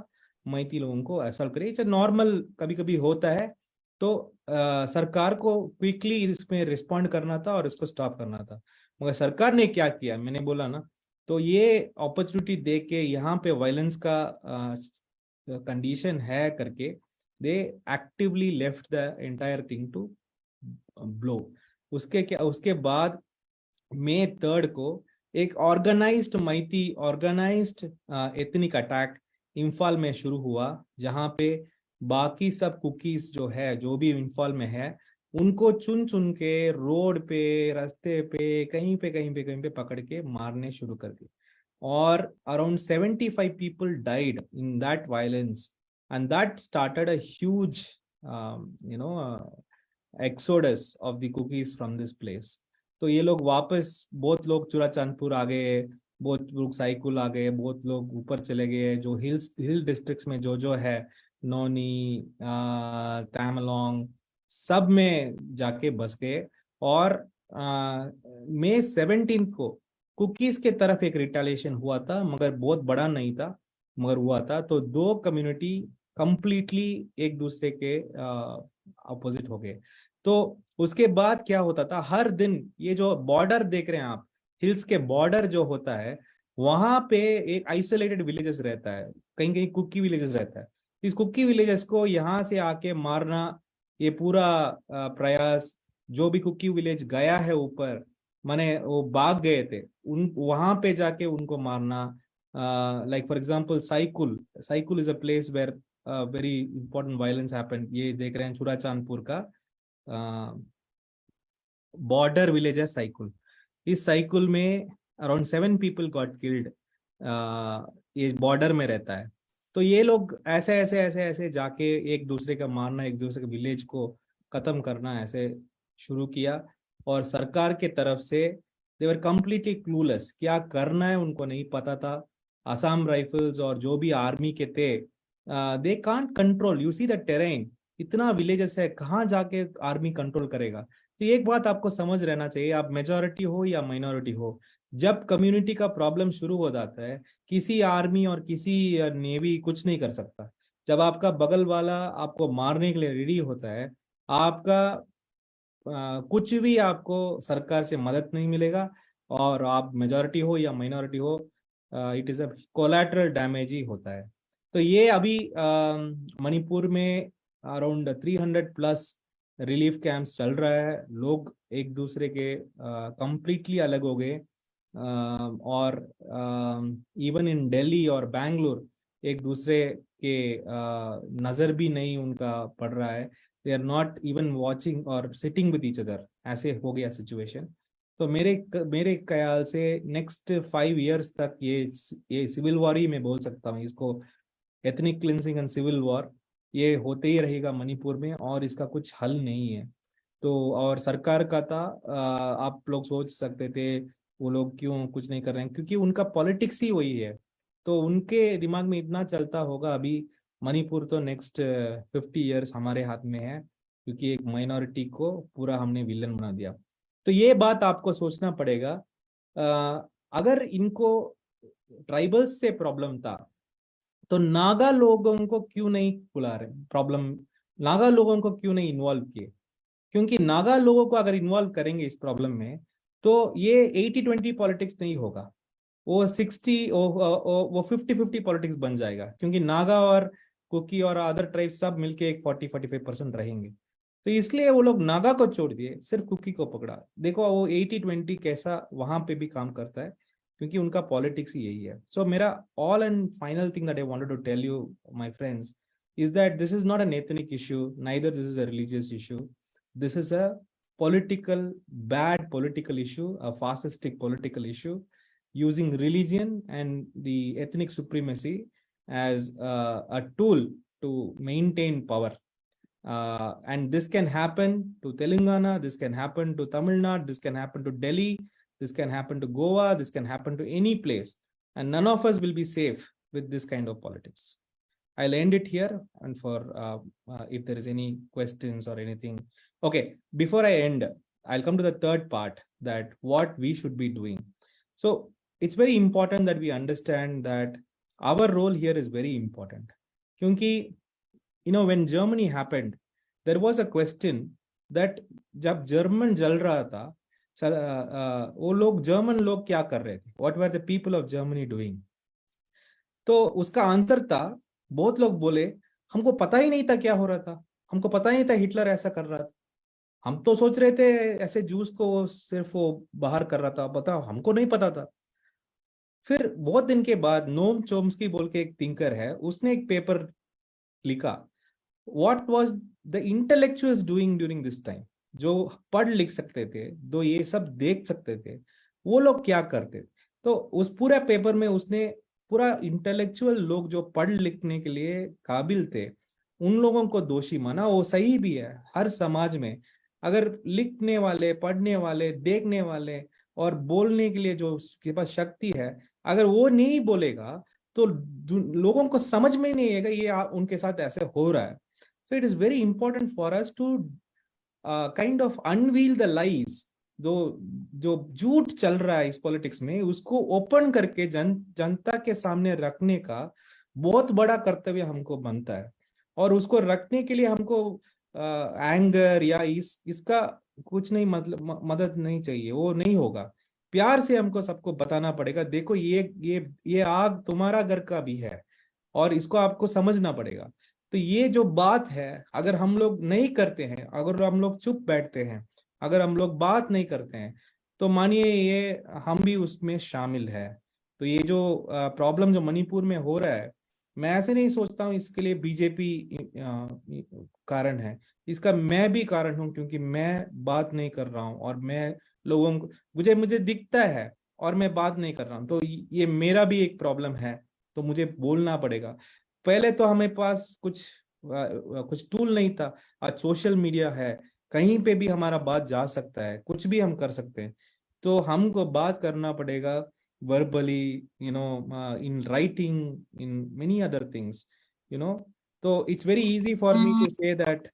मैती लोगों को असल्ट करे। इट्स नॉर्मल, कभी कभी होता है। तो सरकार को क्विकली इसमें रिस्पॉन्ड करना था और इसको स्टॉप करना था। मगर सरकार ने क्या किया, मैंने बोला ना, तो ये अपॉर्चुनिटी दे के यहाँ पे वायलेंस का कंडीशन है करके, they actively left the entire thing to blow. उसके बाद मई 3 को एक organised Meitei, organised ethnic attack Imphal में शुरू हुआ, जहां पे बाकी सब कुकीज जो है, जो भी इम्फाल में है, उनको चुन चुन के रोड पे, रास्ते पे, कहीं पे पकड़ के मारने शुरू कर दिए। और around 75 people died in that violence, and that started a huge exodus of the cookies from this place. तो ये लोग वापस, बहुत लोग चुराचांदपुर आ गए, बहुत लोग साइकुल आ गए, बहुत लोग ऊपर चले गए, जो हिल डिस्ट्रिक्ट्स में जो है, नोनी, तमेलोंग, सब में जाके बस गए। और मई 17 को कुकीज के तरफ एक रिटेलिएशन हुआ था, मगर बहुत बड़ा नहीं था, मगर हुआ था। तो दो कम्युनिटी कंप्लीटली एक दूसरे के अपोजिट हो गए। तो उसके बाद क्या होता था, हर दिन ये जो बॉर्डर देख रहे हैं आप, हिल्स के बॉर्डर जो होता है, वहां पे एक आइसोलेटेड विलेजेस रहता है, कहीं कहीं कुकी विलेजेस रहता है। इस कुकी विलेजेस को यहाँ से आके मारना, ये पूरा प्रयास, जो भी कुकी विलेज गया है ऊपर, माने वो भाग गए थे, उन वहां पे जाके उनको मारना। Like for example Saikul is a place where very important violence happened. ये देख रहे हैं चुराचांदपुर का बॉर्डर विलेज है साइकुल। इस साइकुल में अराउंड 7 people गॉट किल्ड। ये बॉर्डर में रहता है। तो ये लोग ऐसे ऐसे ऐसे ऐसे जाके एक दूसरे का मारना, एक दूसरे के विलेज को खत्म करना ऐसे शुरू किया। और सरकार के तरफ से दे वर कंप्लीटली क्लूलेस, क्या करना है उनको नहीं पता था। असम राइफल्स और जो भी आर्मी के थे, they can't control, you see the terrain, इतना विलेजेस है, कहाँ जाके आर्मी कंट्रोल करेगा। तो एक बात आपको समझ रहना चाहिए, आप मेजॉरिटी हो या माइनॉरिटी हो, जब कम्युनिटी का प्रॉब्लम शुरू हो जाता है, किसी आर्मी और किसी नेवी कुछ नहीं कर सकता। जब आपका बगल वाला आपको मारने के लिए रेडी होता है, आपका कुछ भी आपको सरकार से मदद नहीं मिलेगा, और आप मेजॉरिटी हो या माइनॉरिटी हो, it is a collateral damage ही होता है। तो ये अभी मणिपुर में अराउंड 300 प्लस रिलीफ कैंप्स चल रहा है। लोग एक दूसरे के कंप्लीटली अलग हो गए, और इवन इन दिल्ली और बैंगलोर एक दूसरे के नजर भी नहीं उनका पड़ रहा है। They are not even watching और सिटिंग विद ईच अदर, ऐसे हो गया सिचुएशन। तो मेरे ख्याल से नेक्स्ट 5 years तक ये सिविल वॉर ही मैं बोल सकता हूँ इसको, एथनिक क्लिंसिंग एंड सिविल वॉर, ये होते ही रहेगा मणिपुर में, और इसका कुछ हल नहीं है। तो और सरकार का था, आप लोग सोच सकते थे वो लोग क्यों कुछ नहीं कर रहे हैं, क्योंकि उनका पॉलिटिक्स ही वही है। तो उनके दिमाग में इतना चलता होगा अभी, मणिपुर तो नेक्स्ट 50 years हमारे हाथ में है, क्योंकि एक माइनॉरिटी को पूरा हमने विलन बना दिया। तो ये बात आपको सोचना पड़ेगा। अगर इनको ट्राइबल्स से प्रॉब्लम था, तो नागा लोगों को क्यों नहीं बुला रहे प्रॉब्लम, नागा लोगों को क्यों नहीं इन्वॉल्व किए? क्योंकि नागा लोगों को अगर इन्वॉल्व करेंगे इस प्रॉब्लम में, तो ये 80-20 पॉलिटिक्स नहीं होगा, वो 60 वो 50-50 पॉलिटिक्स बन जाएगा, क्योंकि नागा और कुकी और अदर ट्राइब सब मिलके एक 40-45% रहेंगे। तो इसलिए वो लोग नागा को छोड़ दिए, सिर्फ कुकी को पकड़ा। देखो वो 80-20 कैसा वहां पे भी काम करता है, क्योंकि उनका पॉलिटिक्स ही यही है। सो मेरा all and final thing that I wanted to tell you my friends is that this is not an ethnic issue, neither this is a religious issue. This is a bad political issue, a fascistic political issue, using religion and the ethnic supremacy as a tool to maintain power. And this can happen to Telangana, this can happen to Tamil Nadu, this can happen to Delhi, this can happen to Goa, this can happen to any place. And none of us will be safe with this kind of politics. I'll end it here, and for if there is any questions or anything. Okay, before I end, I'll come to the third part, that what we should be doing. So it's very important that we understand that our role here is very important. Kyunki, when Germany happened, there was a question that जब German जल रहा था, वो लोग German लोग क्या कर रहे थे, what were the people of Germany doing? तो उसका आंसर था, बहुत लोग बोले हमको पता ही नहीं था क्या हो रहा था, हमको पता ही नहीं था हिटलर ऐसा कर रहा था, हम तो सोच रहे थे ऐसे जूस को सिर्फ वो बाहर कर रहा था, बताओ हमको नहीं पता था। फिर बहुत दिन के बाद नोम चोम्स्की बोल के एक थिंकर है, उसने एक पेपर लिखा, what was the intellectuals doing during this time. जो पढ़ लिख सकते थे, जो ये सब देख सकते थे, वो लोग क्या करते थे। तो उस पूरे पेपर में उसने पूरा इंटेलेक्चुअल लोग जो पढ़ लिखने के लिए काबिल थे, उन लोगों को दोषी माना। वो सही भी है, हर समाज में अगर लिखने वाले, पढ़ने वाले, देखने वाले और बोलने के लिए जो उसके पास शक्ति है, अगर वो नहीं बोलेगा तो लोगों को समझ में नहीं आएगा ये उनके साथ ऐसे हो रहा है। So it is very important for us to kind of unveil the lies, जो झूठ चल रहा है इस पॉलिटिक्स में, उसको ओपन करके जनता के सामने रखने का बहुत बड़ा कर्तव्य हमको बनता है। और उसको रखने के लिए हमको एंगर या इसका कुछ नहीं, मतलब मदद नहीं चाहिए, वो नहीं होगा। प्यार से हमको सबको बताना पड़ेगा, देखो ये आग तुम्हारा घर का भी है और इसको आपको समझना पड़ेगा। तो ये जो बात है, अगर हम लोग नहीं करते हैं, अगर हम लोग चुप बैठते हैं, अगर हम लोग बात नहीं करते हैं, तो मानिए ये हम भी उसमें शामिल है। तो ये जो प्रॉब्लम जो मणिपुर में हो रहा है, मैं ऐसे नहीं सोचता हूँ इसके लिए बीजेपी कारण है, इसका मैं भी कारण हूँ, क्योंकि मैं बात नहीं कर रहा हूँ और मैं लोगों को, मुझे दिखता है और मैं बात नहीं कर रहा हूँ, तो ये मेरा भी एक प्रॉब्लम है, तो मुझे बोलना पड़ेगा। पहले तो हमें पास कुछ टूल नहीं था, आज सोशल मीडिया है, कहीं पे भी हमारा बात जा सकता है, कुछ भी हम कर सकते हैं। तो हमको बात करना पड़ेगा verbally, in writing, in many other things, so it's very easy for me to say that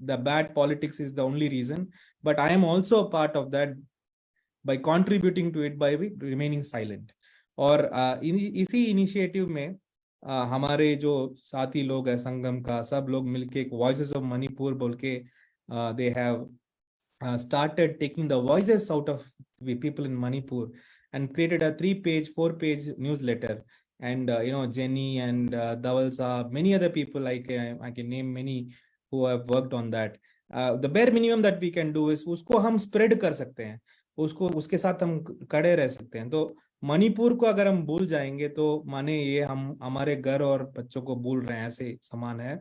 the bad politics is the only reason, but I am also a part of that by contributing to it by remaining silent. और इसी initiative में हमारे जो साथी लोग हैं संगम का, सब लोग मिलके एक वॉइसेस ऑफ मणिपुर बोल के they have started taking the voices out of the people in Manipur and created a 3-page, 4-page newsletter. And Jenny and Dawal Saab, many other people, I can name many who have worked on that. The bare minimum that we can do is उसको हम spread कर सकते हैं, उसको उसके साथ हम खड़े रह सकते हैं. तो मणिपुर को अगर हम भूल जाएंगे तो माने ये हम हमारे घर और बच्चों को भूल रहे हैं, ऐसे समान है.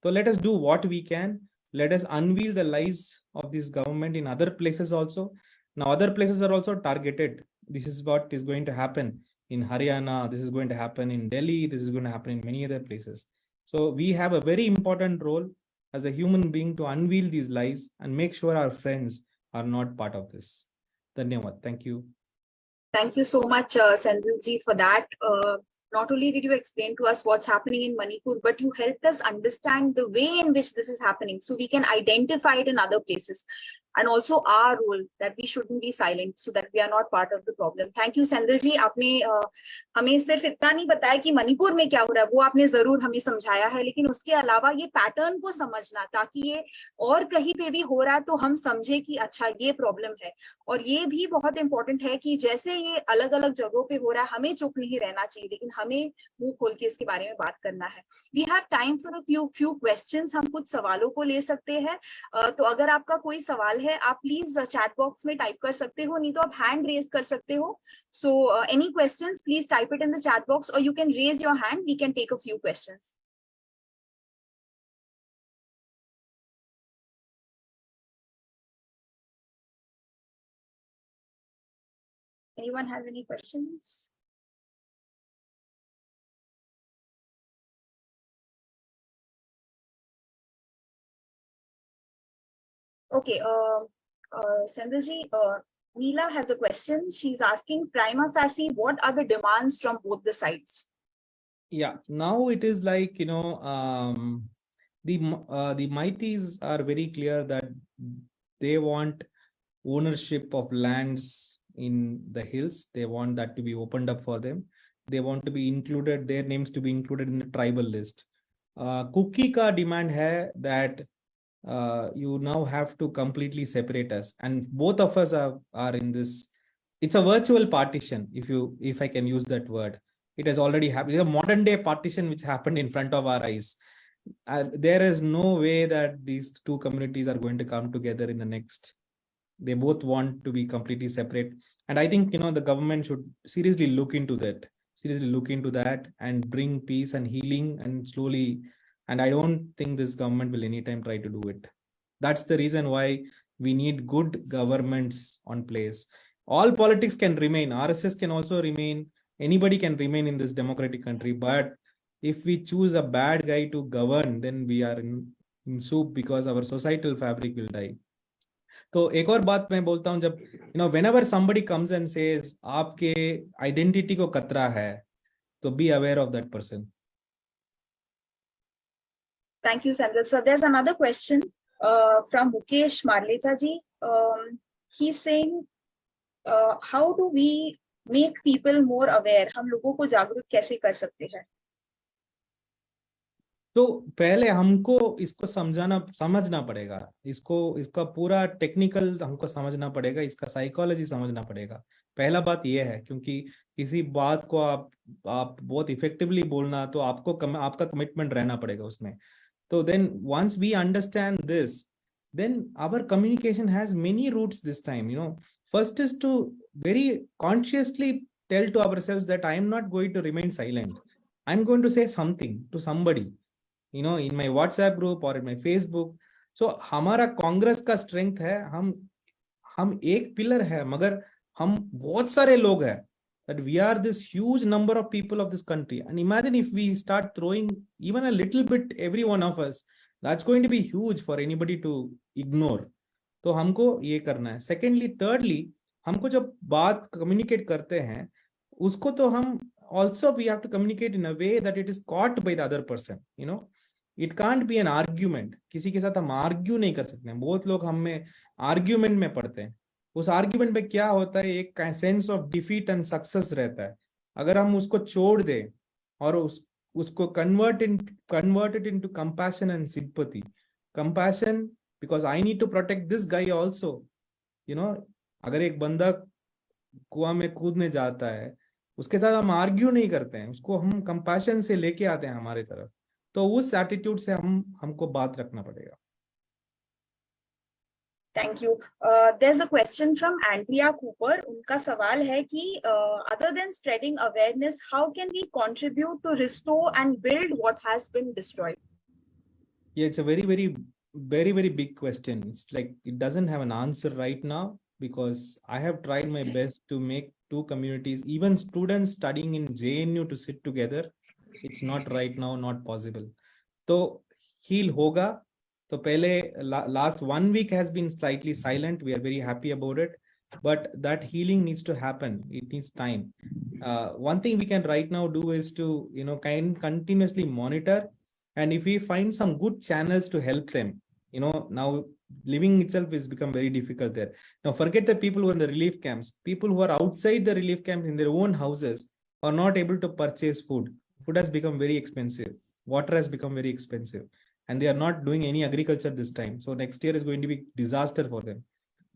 तो let us do what we can. Let us unveil the lies of this government in other places also. Now other places are also targeted. This is what is going to happen in Haryana. This is going to happen in Delhi. This is going to happen in many other places. So we have a very important role as a human being to unveil these lies and make sure our friends are not part of this. Dhanyawad. Thank you. Thank you so much, Sandhilji, for that. Not only did you explain to us what's happening in Manipur, but you helped us understand the way in which this is happening, so we can identify it in other places, and also our role that we shouldn't be silent, so that we are not part of the problem. Thank you, Sandhilji. आपने हमें सिर्फ इतना नहीं बताया कि मणिपुर में क्या हो रहा है, वो आपने जरूर हमें समझाया है, लेकिन उसके अलावा ये पैटर्न को समझना, ताकि ये और कहीं पे भी हो रहा है तो हम समझे कि अच्छा ये प्रॉब्लम है. और ये भी बहुत इंपॉर्टेंट है कि जैसे ये अलग अलग जगहों पे हो रहा है, हमें चुप नहीं रहना चाहिए, लेकिन हमें मुंह खोल के इसके बारे में बात करना है. We have time for a few questions. हम कुछ सवालों को ले सकते हैं. तो अगर आपका कोई सवाल है, आप प्लीज चैट बॉक्स में टाइप कर सकते हो, नहीं तो आप हैंड रेज कर सकते हो. So any questions, please type it in the chat box, और you can raise your hand. We can take a few questions. Anyone has any questions? Okay, Sandhilji, Neela has a question. She's asking, prima facie, what are the demands from both the sides? Yeah, now it is like, the Maitis are very clear that they want ownership of lands in the hills. They want that to be opened up for them. They want to be included, their names to be included in the tribal list. Kuki ka demand hai that you now have to completely separate us, and both of us are in this. It's a virtual partition, if I can use that word. It has already happened. It's a modern day partition which happened in front of our eyes. There is no way that these two communities are going to come together in the next. They both want to be completely separate, and I think the government should seriously look into that and bring peace and healing and slowly. And I don't think this government will anytime try to do it. That's the reason why we need good governments on place. All politics can remain. RSS can also remain. Anybody can remain in this democratic country. But if we choose a bad guy to govern, then we are in soup, because our societal fabric will die. तो एक और बात मैं बोलता हूं, जब whenever somebody comes and says आपके identity को खतरा है, तो be aware of that person. Thank you, Sandhil. So there's another question from Mukesh Marleta ji. He's saying, how do we make people more aware? हम लोगों को जागरूक कैसे कर सकते हैं? तो पहले हमको इसको समझना पड़ेगा. इसका पूरा टेक्निकल हमको समझना पड़ेगा, इसका साइकोलॉजी समझना पड़ेगा. पहला बात यह है, क्योंकि किसी बात को आप बहुत इफेक्टिवली बोलना, तो आपका कमिटमेंट रहना पड़ेगा उसमें. So then once we understand this, then our communication has many routes this time. First is to very consciously tell to ourselves that I am not going to remain silent. I'm going to say something to somebody, in my WhatsApp group or in my Facebook. So हमारा कांग्रेस का strength है, हम एक pillar है, मगर हम बहुत सारे लोग हैं. That we are this huge number of people of this country. And imagine if we start throwing even a little bit, every one of us, that's going to be huge for anybody to ignore. तो हमको ये करना है. Secondly, thirdly, हमको जब बात communicate करते हैं, उसको तो हम also we have to communicate in a way that it is caught by the other person. It can't be an argument. किसी के साथ हम argue नहीं कर सकते हैं. बहुत लोग हमें argument में पड़ते हैं. उस आर्ग्यूमेंट में क्या होता है, एक sense of defeat and success रहता है. अगर हम उसको छोड़ दें और उसको convert it into compassion and sympathy. Compassion because I need to protect this guy also. You know, अगर एक बंदा कुआं में कूदने जाता है, उसके साथ हम आर्ग्यू नहीं करते हैं, उसको हम कंपैशन से लेके आते हैं हमारे तरफ, तो उस एटीट्यूड से हमको बात रखना पड़ेगा. Thank you. There's a question from Andrea Cooper. उनका सवाल है कि other than spreading awareness, how can we contribute to restore and build what has been destroyed? Yeah, it's a very big question. It's like it doesn't have an answer right now, because I have tried my best to make two communities, even students studying in JNU, to sit together. It's not right now, not possible. So heal hoga. So pehle last 1 week has been slightly silent. We are very happy about it, but that healing needs to happen. It needs time. One thing we can right now do is to, you know, continuously monitor. And if we find some good channels to help them, you know, now living itself has become very difficult there. Now forget the people who are in the relief camps. People who are outside the relief camps in their own houses are not able to purchase food. Food has become very expensive. Water has become very expensive. And they are not doing any agriculture this time. So next year is going to be disaster for them.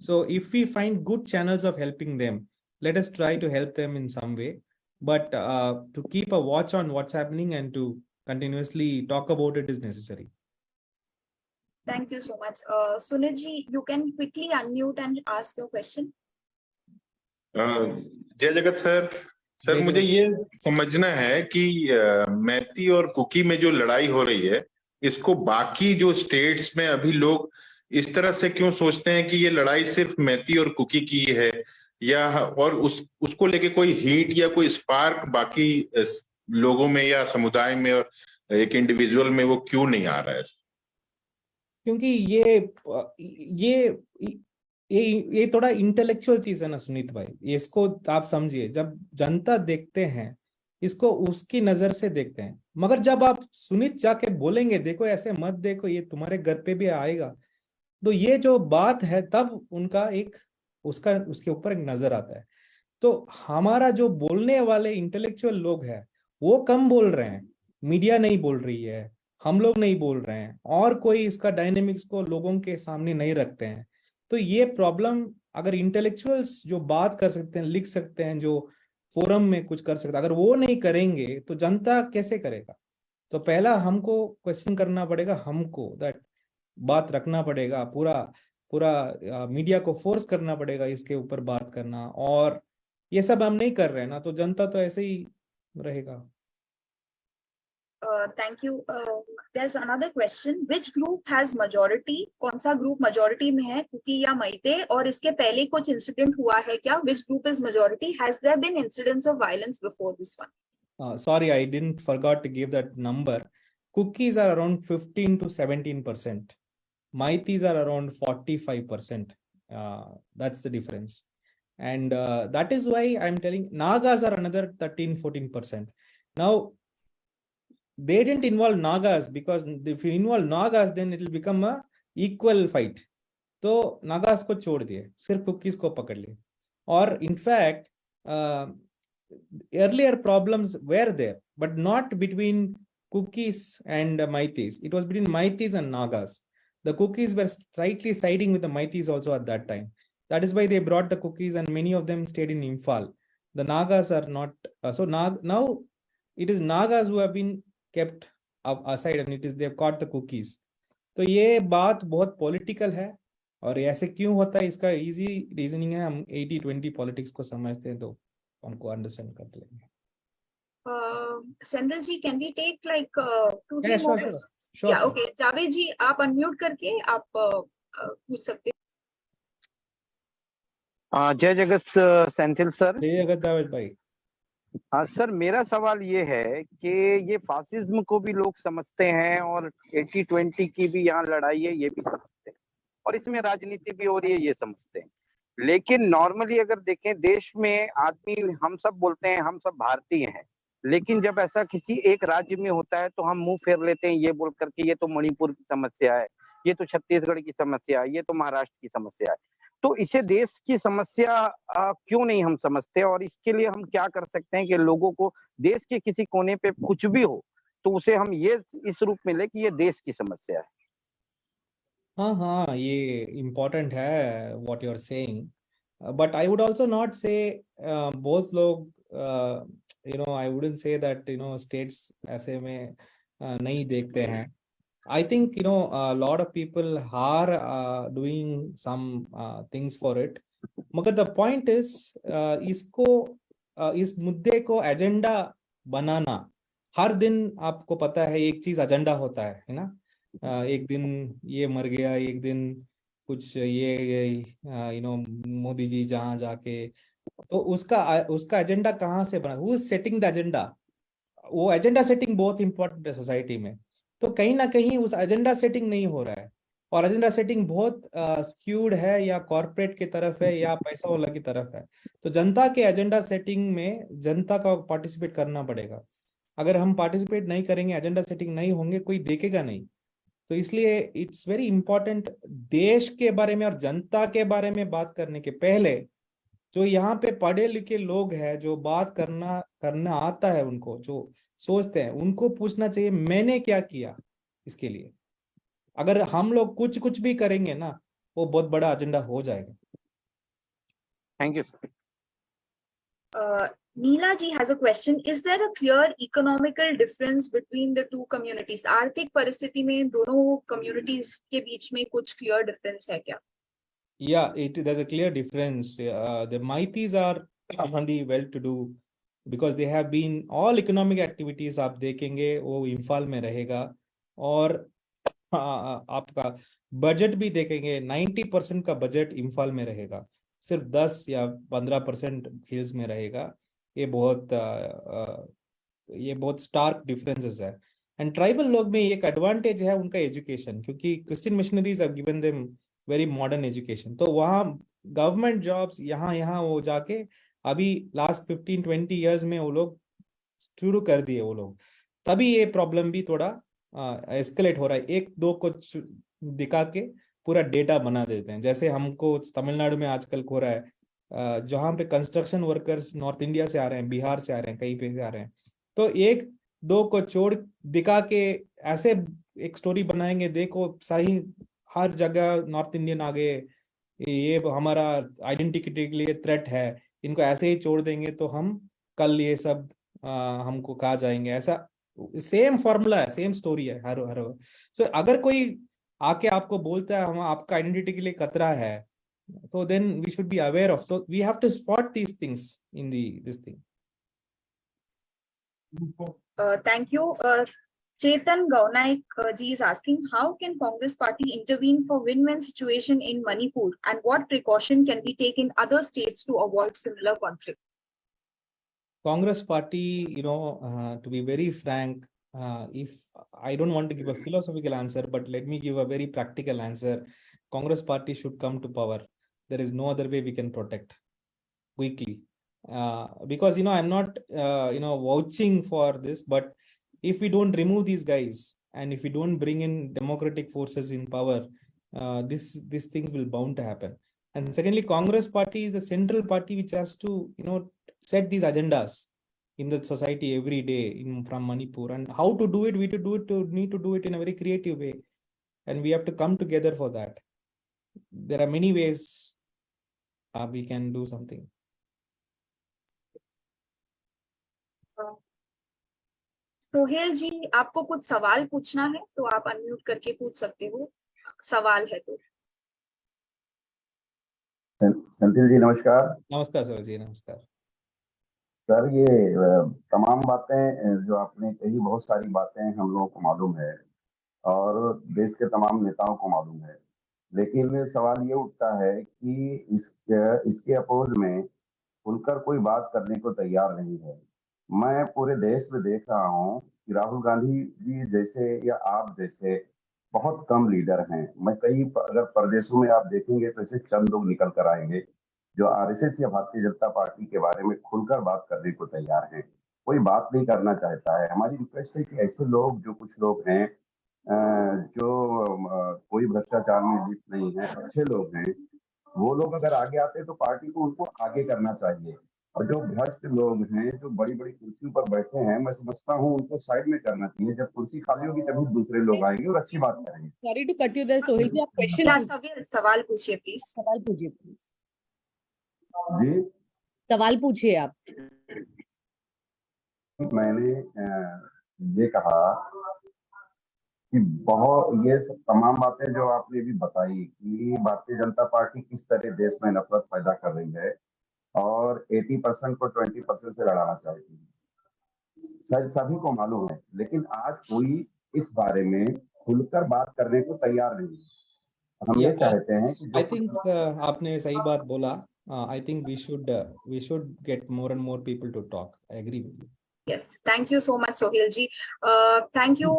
So if we find good channels of helping them, let us try to help them in some way. But to keep a watch on what's happening and to continuously talk about it is necessary. Thank you so much. Sunit ji, you can quickly unmute and ask your question. जय जगत sir, मुझे ये समझना है कि मैती और cookie में जो लड़ाई हो रही है, इसको बाकी जो स्टेट्स में अभी लोग इस तरह से क्यों सोचते हैं कि ये लड़ाई सिर्फ मैती और कुकी की है, या और उसको लेके कोई हीट या कोई स्पार्क बाकी लोगों में या समुदाय में और एक इंडिविजुअल में वो क्यों नहीं आ रहा है? क्योंकि ये थोड़ा इंटेलेक्चुअल चीज है ना सुनीत भाई, इसको आप समझिए. जब जनता देखते हैं इसको उसकी नजर से देखते हैं, मगर जब आप सुनीत जाके बोलेंगे देखो ऐसे मत देखो, ये तुम्हारे घर पे भी आएगा, तो ये जो बात है तब उनका एक उसके ऊपर एक नजर आता है. तो हमारा जो बोलने वाले इंटेलेक्चुअल लोग हैं वो कम बोल रहे हैं, मीडिया नहीं बोल रही है, हम लोग नहीं बोल रहे हैं, और कोई इसका डायनेमिक्स को लोगों के सामने नहीं रखते हैं. तो ये प्रॉब्लम, अगर इंटेलेक्चुअल्स जो बात कर सकते हैं, लिख सकते हैं, जो फोरम में कुछ कर सकते हैं, अगर वो नहीं करेंगे तो जनता कैसे करेगा? तो पहला हमको क्वेश्चन करना पड़ेगा, हमको दैट बात रखना पड़ेगा, पूरा मीडिया को फोर्स करना पड़ेगा इसके ऊपर बात करना. और ये सब हम नहीं कर रहे हैं ना, तो जनता तो ऐसे ही रहेगा. Thank you. There's another question. Which group has majority? कौन सा group majority में है, कुकी या मैते? और इसके पहले कुछ incident हुआ है क्या? Which group is majority? Has there been incidents of violence before this one? Sorry, I forgot to give that number. Cookies are around 15 to 17%. Maitis are around 45%. That's the difference. And that is why I'm telling Nagas are another 13-14%. Now, they didn't involve Nagas, because if you involve Nagas, then it will become a equal fight. तो Nagas को छोड़ दिए, सिर्फ cookies को पकड़ लिए. और in fact, earlier problems were there, but not between cookies and Maitis. It was between Maitis and Nagas. The cookies were slightly siding with the Maitis also at that time. That is why they brought the cookies, and many of them stayed in Imphal. The Nagas are not. Now it is Nagas who have been kept aside, and it is they have caught the cookies. तो ये बात बहुत political है, और ऐसे क्यों होता है इसका इजी रीजनिंग है. हम 80-20 पॉलिटिक्स को समझते हैं तो हमको अंडरस्टैंड कर लेंगे. Senthil ji, can we take like 2-3 more questions? Sure. Okay. Javed ji, आप unmute करके आप पूछ सकते हैं. जय जगत सेंथिल सर. जय जगत जावेद भाई. हाँ सर, मेरा सवाल ये है कि ये फासिज्म को भी लोग समझते हैं और 80-20 की भी यहाँ लड़ाई है ये भी समझते हैं, और इसमें राजनीति भी हो रही है ये समझते हैं. लेकिन नॉर्मली अगर देखें देश में आदमी, हम सब बोलते हैं हम सब भारतीय हैं, लेकिन जब ऐसा किसी एक राज्य में होता है तो हम मुंह फेर लेते हैं ये बोल करके ये तो मणिपुर की समस्या है, ये तो छत्तीसगढ़ की समस्या है, ये तो महाराष्ट्र की समस्या है. तो इसे देश की समस्या क्यों नहीं हम समझते, और इसके लिए हम क्या कर सकते हैं कि लोगों को देश के किसी कोने पे कुछ भी हो तो उसे हम ये इस रूप में ले कि ये देश की समस्या है। हाँ, ये इम्पोर्टेंट है what you're saying, but I would also not say both लोग I wouldn't say that states ऐसे में नहीं देखते हैं. I think a lot of people are doing some things for it. मगर the point is इस मुद्दे को एजेंडा बनाना, हर दिन आपको पता है एक चीज एजेंडा होता है ना. एक दिन ये मर गया, एक दिन कुछ ये मोदी जी जहाँ जाके, तो उसका एजेंडा कहाँ से बना, who is setting the agenda. वो एजेंडा सेटिंग बहुत इंपॉर्टेंट है सोसाइटी में. तो कहीं ना कहीं उस एजेंडा सेटिंग नहीं हो रहा है, और एजेंडा सेटिंग बहुत स्क्यूड है, या कॉर्पोरेट की तरफ है या पैसा वाला की तरफ है. तो जनता के एजेंडा सेटिंग में जनता का पार्टिसिपेट करना पड़ेगा. अगर हम पार्टिसिपेट नहीं करेंगे, एजेंडा सेटिंग नहीं होंगे, कोई देखेगा नहीं. तो इसलिए इट्स वेरी इंपॉर्टेंट, देश के बारे में और जनता के बारे में बात करने के पहले जो यहाँ पे पढ़े लिखे लोग हैं, जो बात करना आता है उनको, जो सोचते हैं, उनको पूछना चाहिए मैंने क्या किया इसके लिए. अगर हम लोग कुछ भी करेंगे ना, वो बहुत बड़ा एजेंडा हो जाएगा. Thank you sir. Neela ji has a question. Is there a clear economical difference between the two communities? आर्थिक परिस्थिति में दोनों communities के बीच में कुछ clear difference है क्या? Yeah, there's a clear difference. The Maitis are on the well-to-do because they have been all economic activities आप देखेंगे वो इम्फाल में रहेगा, और आपका बजट भी देखेंगे 90% का बजट इम्फाल में रहेगा, सिर्फ 10 या 15% हिल्स में रहेगा. ये बहुत स्टार्क डिफरेंसेस है. एंड ट्राइबल लोग में एक एडवांटेज है उनका एजुकेशन, क्योंकि Christian missionaries have given them very modern education. तो वहाँ गवर्नमेंट जॉब्स यहाँ वो जाके अभी लास्ट 15-20 ईयर्स में वो लोग शुरू कर दिए वो लोग. तभी ये प्रॉब्लम भी थोड़ा एस्केलेट हो रहा है. एक दो को दिखा के पूरा डेटा बना देते हैं, जैसे हमको तमिलनाडु में आजकल हो रहा है, जहाँ पे कंस्ट्रक्शन वर्कर्स नॉर्थ इंडिया से आ रहे हैं, बिहार से आ रहे हैं, कहीं पे से आ रहे हैं. तो एक दो को छोड़ दिखा के ऐसे एक स्टोरी बनाएंगे, देखो सही हर जगह नॉर्थ इंडियन आ गए, ये हमारा आइडेंटिटी के लिए थ्रेट है, इनको ऐसे ही छोड़ देंगे तो हम कल ये सब हमको कहा जाएंगे. ऐसा सेम फॉर्मूला है, सेम स्टोरी है हर हर. सो अगर कोई आके आपको बोलता है हम आपका आइडेंटिटी के लिए खतरा है, तो then we should be aware of, so we have to spot these things in this thing. Thank you. Chetan Gaunaik ji is asking, how can Congress party intervene for win-win situation in Manipur, and what precaution can be taken in other states to avoid similar conflict? Congress party, to be very frank, if I don't want to give a philosophical answer, but let me give a very practical answer. Congress party should come to power. There is no other way we can protect quickly, because I'm not vouching for this, but if we don't remove these guys and if we don't bring in democratic forces in power, these things will bound to happen. And secondly, Congress party is the central party which has to set these agendas in the society every day from Manipur. And how to do it, we need to do it in a very creative way, and we have to come together for that. There are many ways we can do something. Sohail जी, आपको कुछ सवाल पूछना है तो आप unmute करके पूछ सकते हो, सवाल है तो. सेंथिल जी नमस्कार. नमस्कार सर जी, नमस्कार सर. ये तमाम बातें जो आपने कही, बहुत सारी बातें हम लोगों को मालूम है और देश के तमाम नेताओं को मालूम है, लेकिन सवाल ये उठता है कि इसके अपोज में खुलकर कोई बात करने को तैयार नहीं है. मैं पूरे देश में देख रहा हूँ कि राहुल गांधी जी जैसे या आप जैसे बहुत कम लीडर हैं. मैं कई अगर प्रदेशों में आप देखेंगे तो ऐसे चंद लोग निकल कर आएंगे जो आरएसएस या भारतीय जनता पार्टी के बारे में खुलकर बात करने को तैयार हैं. कोई बात नहीं करना चाहता है. हमारी रिक्वेस्ट है कि ऐसे लोग, जो कुछ लोग हैं जो कोई भ्रष्टाचार में लिप्त नहीं है, अच्छे लोग हैं, वो लोग अगर आगे आते तो पार्टी को उनको आगे करना चाहिए. और जो भ्रष्ट लोग हैं, जो बड़ी बड़ी कुर्सियों पर बैठे हैं, मैं समझता हूँ उनको साइड में करना चाहिए। जब कुर्सी खाली होगी तभी दूसरे लोग आएंगे और अच्छी बात करेंगे। Sorry to cut you there Sohail ji, आप क्वेश्चन या सवाल पूछिए प्लीज। सवाल पूछिए प्लीज। जी, सवाल पूछिए आप। मैंने ये कहा कि बहुत ये सब तमाम बातें जो आपने भी बताई कि भारतीय जनता पार्टी किस तरह देश में नफरत पैदा कर रही है और 80% को 20% से लड़ाना चाहती है, शायद सभी को मालूम है, लेकिन आज कोई इस बारे में खुलकर बात करने को तैयार नहीं है। हम ये चाहते हैं कि आई थिंक आपने सही बात बोला। I think we should get more and more people to talk. I agree with you. Yes, thank you so much Sohail ji. thank you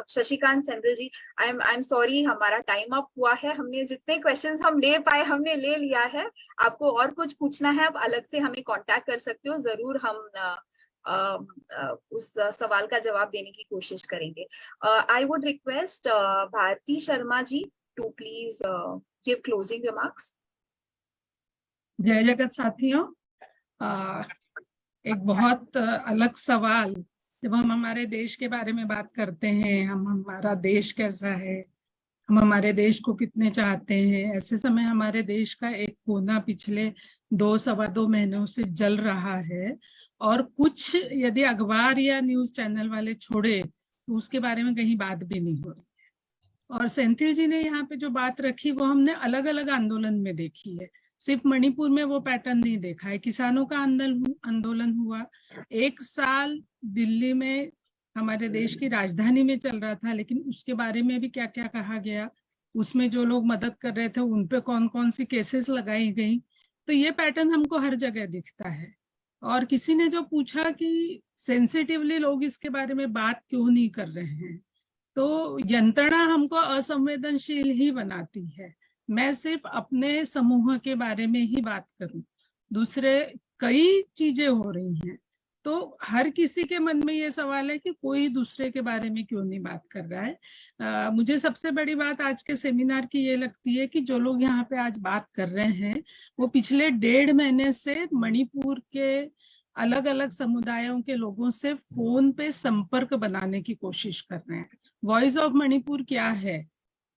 Shashikant Senthil ji. I'm sorry हमारा टाइम अप हुआ है। हमने जितने क्वेश्चंस हम ले पाए हमने ले लिया है। आपको और कुछ पूछना है आप अलग से हमें कांटेक्ट कर सकते हो, जरूर हम उस सवाल का जवाब देने की कोशिश करेंगे। I would request Bharti Sharma ji to please give closing remarks. जय जगत साथियों, एक बहुत अलग सवाल, जब हम हमारे देश के बारे में बात करते हैं, हम हमारा देश कैसा है, हम हमारे देश को कितने चाहते हैं, ऐसे समय हमारे देश का एक कोना पिछले 2-2.25 महीनों से जल रहा है और कुछ यदि अखबार या न्यूज चैनल वाले छोड़े तो उसके बारे में कहीं बात भी नहीं हो रही। और सेंथिल जी ने यहाँ पे जो बात रखी वो हमने अलग अलग आंदोलन में देखी है। सिर्फ मणिपुर में वो पैटर्न नहीं देखा है। किसानों का आंदोलन हुआ, 1 साल दिल्ली में हमारे देश की राजधानी में चल रहा था, लेकिन उसके बारे में भी क्या क्या कहा गया, उसमें जो लोग मदद कर रहे थे उन पे कौन कौन सी केसेस लगाई गई। तो ये पैटर्न हमको हर जगह दिखता है। और किसी ने जो पूछा कि सेंसिटिवली लोग इसके बारे में बात क्यों नहीं कर रहे हैं, तो यंत्रणा हमको असंवेदनशील ही बनाती है। मैं सिर्फ अपने समूह के बारे में ही बात करूं, दूसरे कई चीजें हो रही हैं, तो हर किसी के मन में ये सवाल है कि कोई दूसरे के बारे में क्यों नहीं बात कर रहा है। मुझे सबसे बड़ी बात आज के सेमिनार की ये लगती है कि जो लोग यहाँ पे आज बात कर रहे हैं वो पिछले 1.5 महीने से मणिपुर के अलग अलग समुदायों के लोगों से फोन पे संपर्क बनाने की कोशिश कर रहे हैं। वॉइस ऑफ मणिपुर क्या है,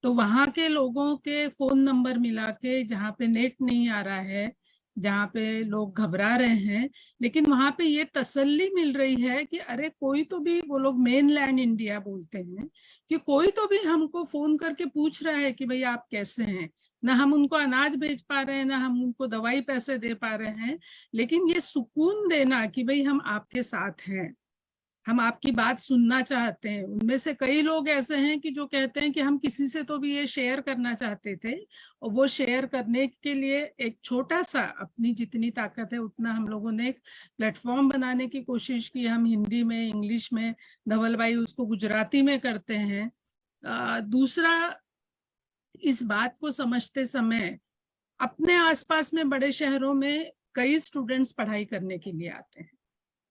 तो वहां के लोगों के फोन नंबर मिला के, जहाँ पे नेट नहीं आ रहा है, जहाँ पे लोग घबरा रहे हैं, लेकिन वहां पे ये तसल्ली मिल रही है कि अरे कोई तो भी, वो लोग मेनलैंड इंडिया बोलते हैं, कि कोई तो भी हमको फोन करके पूछ रहा है कि भाई आप कैसे हैं। ना हम उनको अनाज बेच पा रहे हैं, ना हम उनको दवाई पैसे दे पा रहे हैं, लेकिन ये सुकून देना कि भाई हम आपके साथ हैं, हम आपकी बात सुनना चाहते हैं। उनमें से कई लोग ऐसे हैं कि जो कहते हैं कि हम किसी से तो भी ये शेयर करना चाहते थे, और वो शेयर करने के लिए एक छोटा सा, अपनी जितनी ताकत है उतना हम लोगों ने एक प्लेटफॉर्म बनाने की कोशिश की। हम हिंदी में, इंग्लिश में, धवल भाई उसको गुजराती में करते हैं। दूसरा, इस बात को समझते समय अपने आसपास में बड़े शहरों में कई स्टूडेंट्स पढ़ाई करने के लिए आते हैं।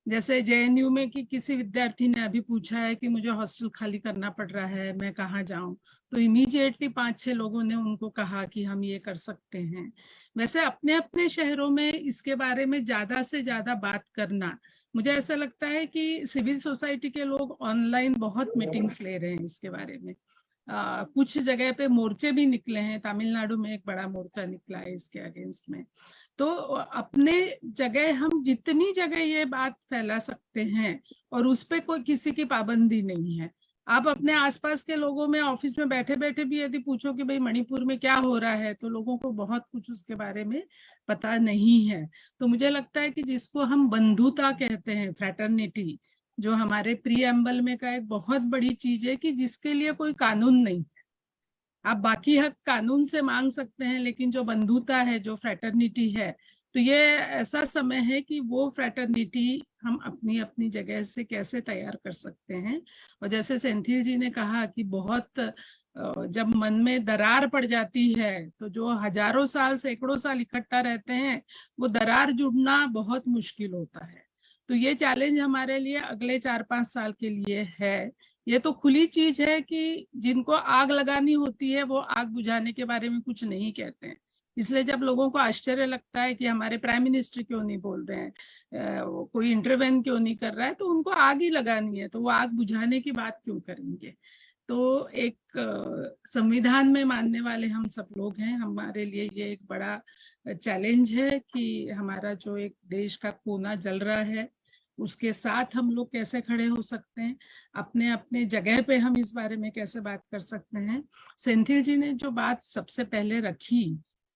जैसे जेएनयू में कि किसी विद्यार्थी ने अभी पूछा है कि मुझे हॉस्टल खाली करना पड़ रहा है, मैं कहाँ जाऊं, तो इमीडिएटली 5-6 लोगों ने उनको कहा कि हम ये कर सकते हैं। वैसे अपने अपने शहरों में इसके बारे में ज्यादा से ज्यादा बात करना, मुझे ऐसा लगता है कि सिविल सोसाइटी के लोग ऑनलाइन बहुत मीटिंग्स ले रहे हैं इसके बारे में। कुछ जगह पे मोर्चे भी निकले हैं, तमिलनाडु में एक बड़ा मोर्चा निकला है इसके अगेंस्ट में। तो अपने जगह हम जितनी जगह ये बात फैला सकते हैं, और उस पे कोई किसी की पाबंदी नहीं है। आप अपने आसपास के लोगों में, ऑफिस में बैठे बैठे भी यदि पूछो कि भाई मणिपुर में क्या हो रहा है, तो लोगों को बहुत कुछ उसके बारे में पता नहीं है। तो मुझे लगता है कि जिसको हम बंधुता कहते हैं, फ्रैटर्निटी, जो हमारे प्रीएम्बल में का एक बहुत बड़ी चीज है, कि जिसके लिए कोई कानून नहीं है। आप बाकी हक कानून से मांग सकते हैं, लेकिन जो बंधुता है, जो फ्रैटर्निटी है, तो ये ऐसा समय है कि वो फ्रैटर्निटी हम अपनी अपनी जगह से कैसे तैयार कर सकते हैं। और जैसे सेंथिल जी ने कहा कि बहुत जब मन में दरार पड़ जाती है, तो जो हजारों साल, सैकड़ों साल इकट्ठा रहते हैं, वो दरार जुड़ना बहुत मुश्किल होता है। तो ये चैलेंज हमारे लिए अगले 4-5 साल के लिए है। ये तो खुली चीज है कि जिनको आग लगानी होती है वो आग बुझाने के बारे में कुछ नहीं कहते हैं, इसलिए जब लोगों को आश्चर्य लगता है कि हमारे प्राइम मिनिस्टर क्यों नहीं बोल रहे हैं, कोई इंटरवेन क्यों नहीं कर रहा है, तो उनको आग ही लगानी है, तो वो आग बुझाने की बात क्यों करेंगे। तो एक संविधान में मानने वाले हम सब लोग हैं, हमारे लिए ये एक बड़ा चैलेंज है कि हमारा जो एक देश का कोना जल रहा है उसके साथ हम लोग कैसे खड़े हो सकते हैं, अपने अपने जगह पे हम इस बारे में कैसे बात कर सकते हैं। सेंथिल जी ने जो बात सबसे पहले रखी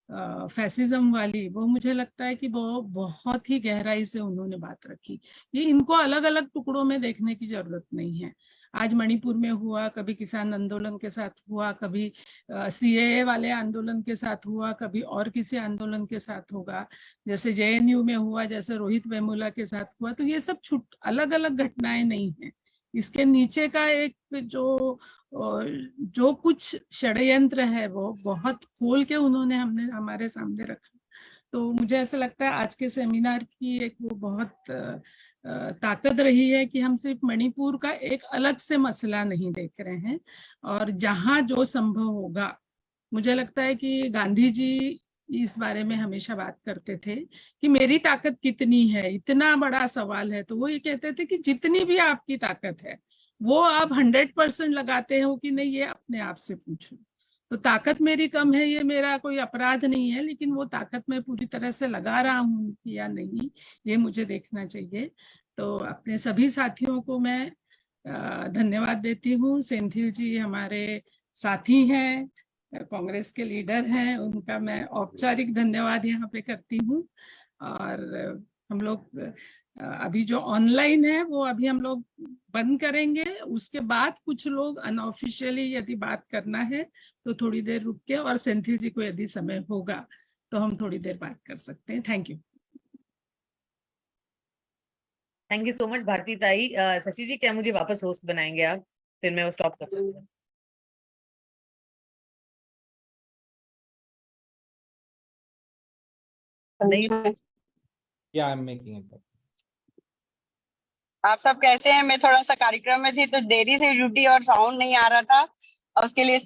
फैसिज्म वाली, वो मुझे लगता है कि वो बहुत ही गहराई से उन्होंने बात रखी। ये इनको अलग अलग टुकड़ों में देखने की जरूरत नहीं है। आज मणिपुर में हुआ, कभी किसान आंदोलन के साथ हुआ, कभी सीएए वाले आंदोलन के साथ हुआ, कभी और किसी आंदोलन के साथ होगा, जैसे जेएनयू में हुआ, जैसे रोहित वेमुला के साथ हुआ। तो ये सब अलग अलग घटनाएं नहीं है, इसके नीचे का एक जो कुछ षड्यंत्र है वो बहुत खोल के उन्होंने हमारे सामने रखा। तो मुझे ऐसा लगता है आज के सेमिनार की एक वो बहुत ताकत रही है कि हम सिर्फ मणिपुर का एक अलग से मसला नहीं देख रहे हैं, और जहां जो संभव होगा, मुझे लगता है कि गांधी जी इस बारे में हमेशा बात करते थे कि मेरी ताकत कितनी है, इतना बड़ा सवाल है, तो वो ये कहते थे कि जितनी भी आपकी ताकत है वो आप 100% लगाते हो कि नहीं, ये अपने आप से पूछो। तो ताकत मेरी कम है, ये मेरा कोई अपराध नहीं है, लेकिन वो ताकत मैं पूरी तरह से लगा रहा हूँ या नहीं, ये मुझे देखना चाहिए। तो अपने सभी साथियों को मैं धन्यवाद देती हूँ। सेंथिल जी हमारे साथी हैं, कांग्रेस के लीडर हैं, उनका मैं औपचारिक धन्यवाद यहाँ पे करती हूँ। और हम लोग अभी जो ऑनलाइन है वो अभी हम लोग बंद करेंगे, उसके बाद कुछ लोग अनऑफिशियली यदि बात करना है तो थोड़ी देर रुक के, और सेंथिल जी को यदि समय होगा तो हम थोड़ी देर बात कर सकते हैं। Thank you. Thank you so much Bharti Tai. Shashi जी, क्या मुझे वापस होस्ट बनाएंगे आप, फिर मैं वो स्टॉप कर सकती हूँ। नहीं, Yeah, I'm making it. आप सब कैसे हैं? मैं थोड़ा सा कार्यक्रम में थी तो देरी से जुटी और साउंड नहीं आ रहा था, और उसके लिए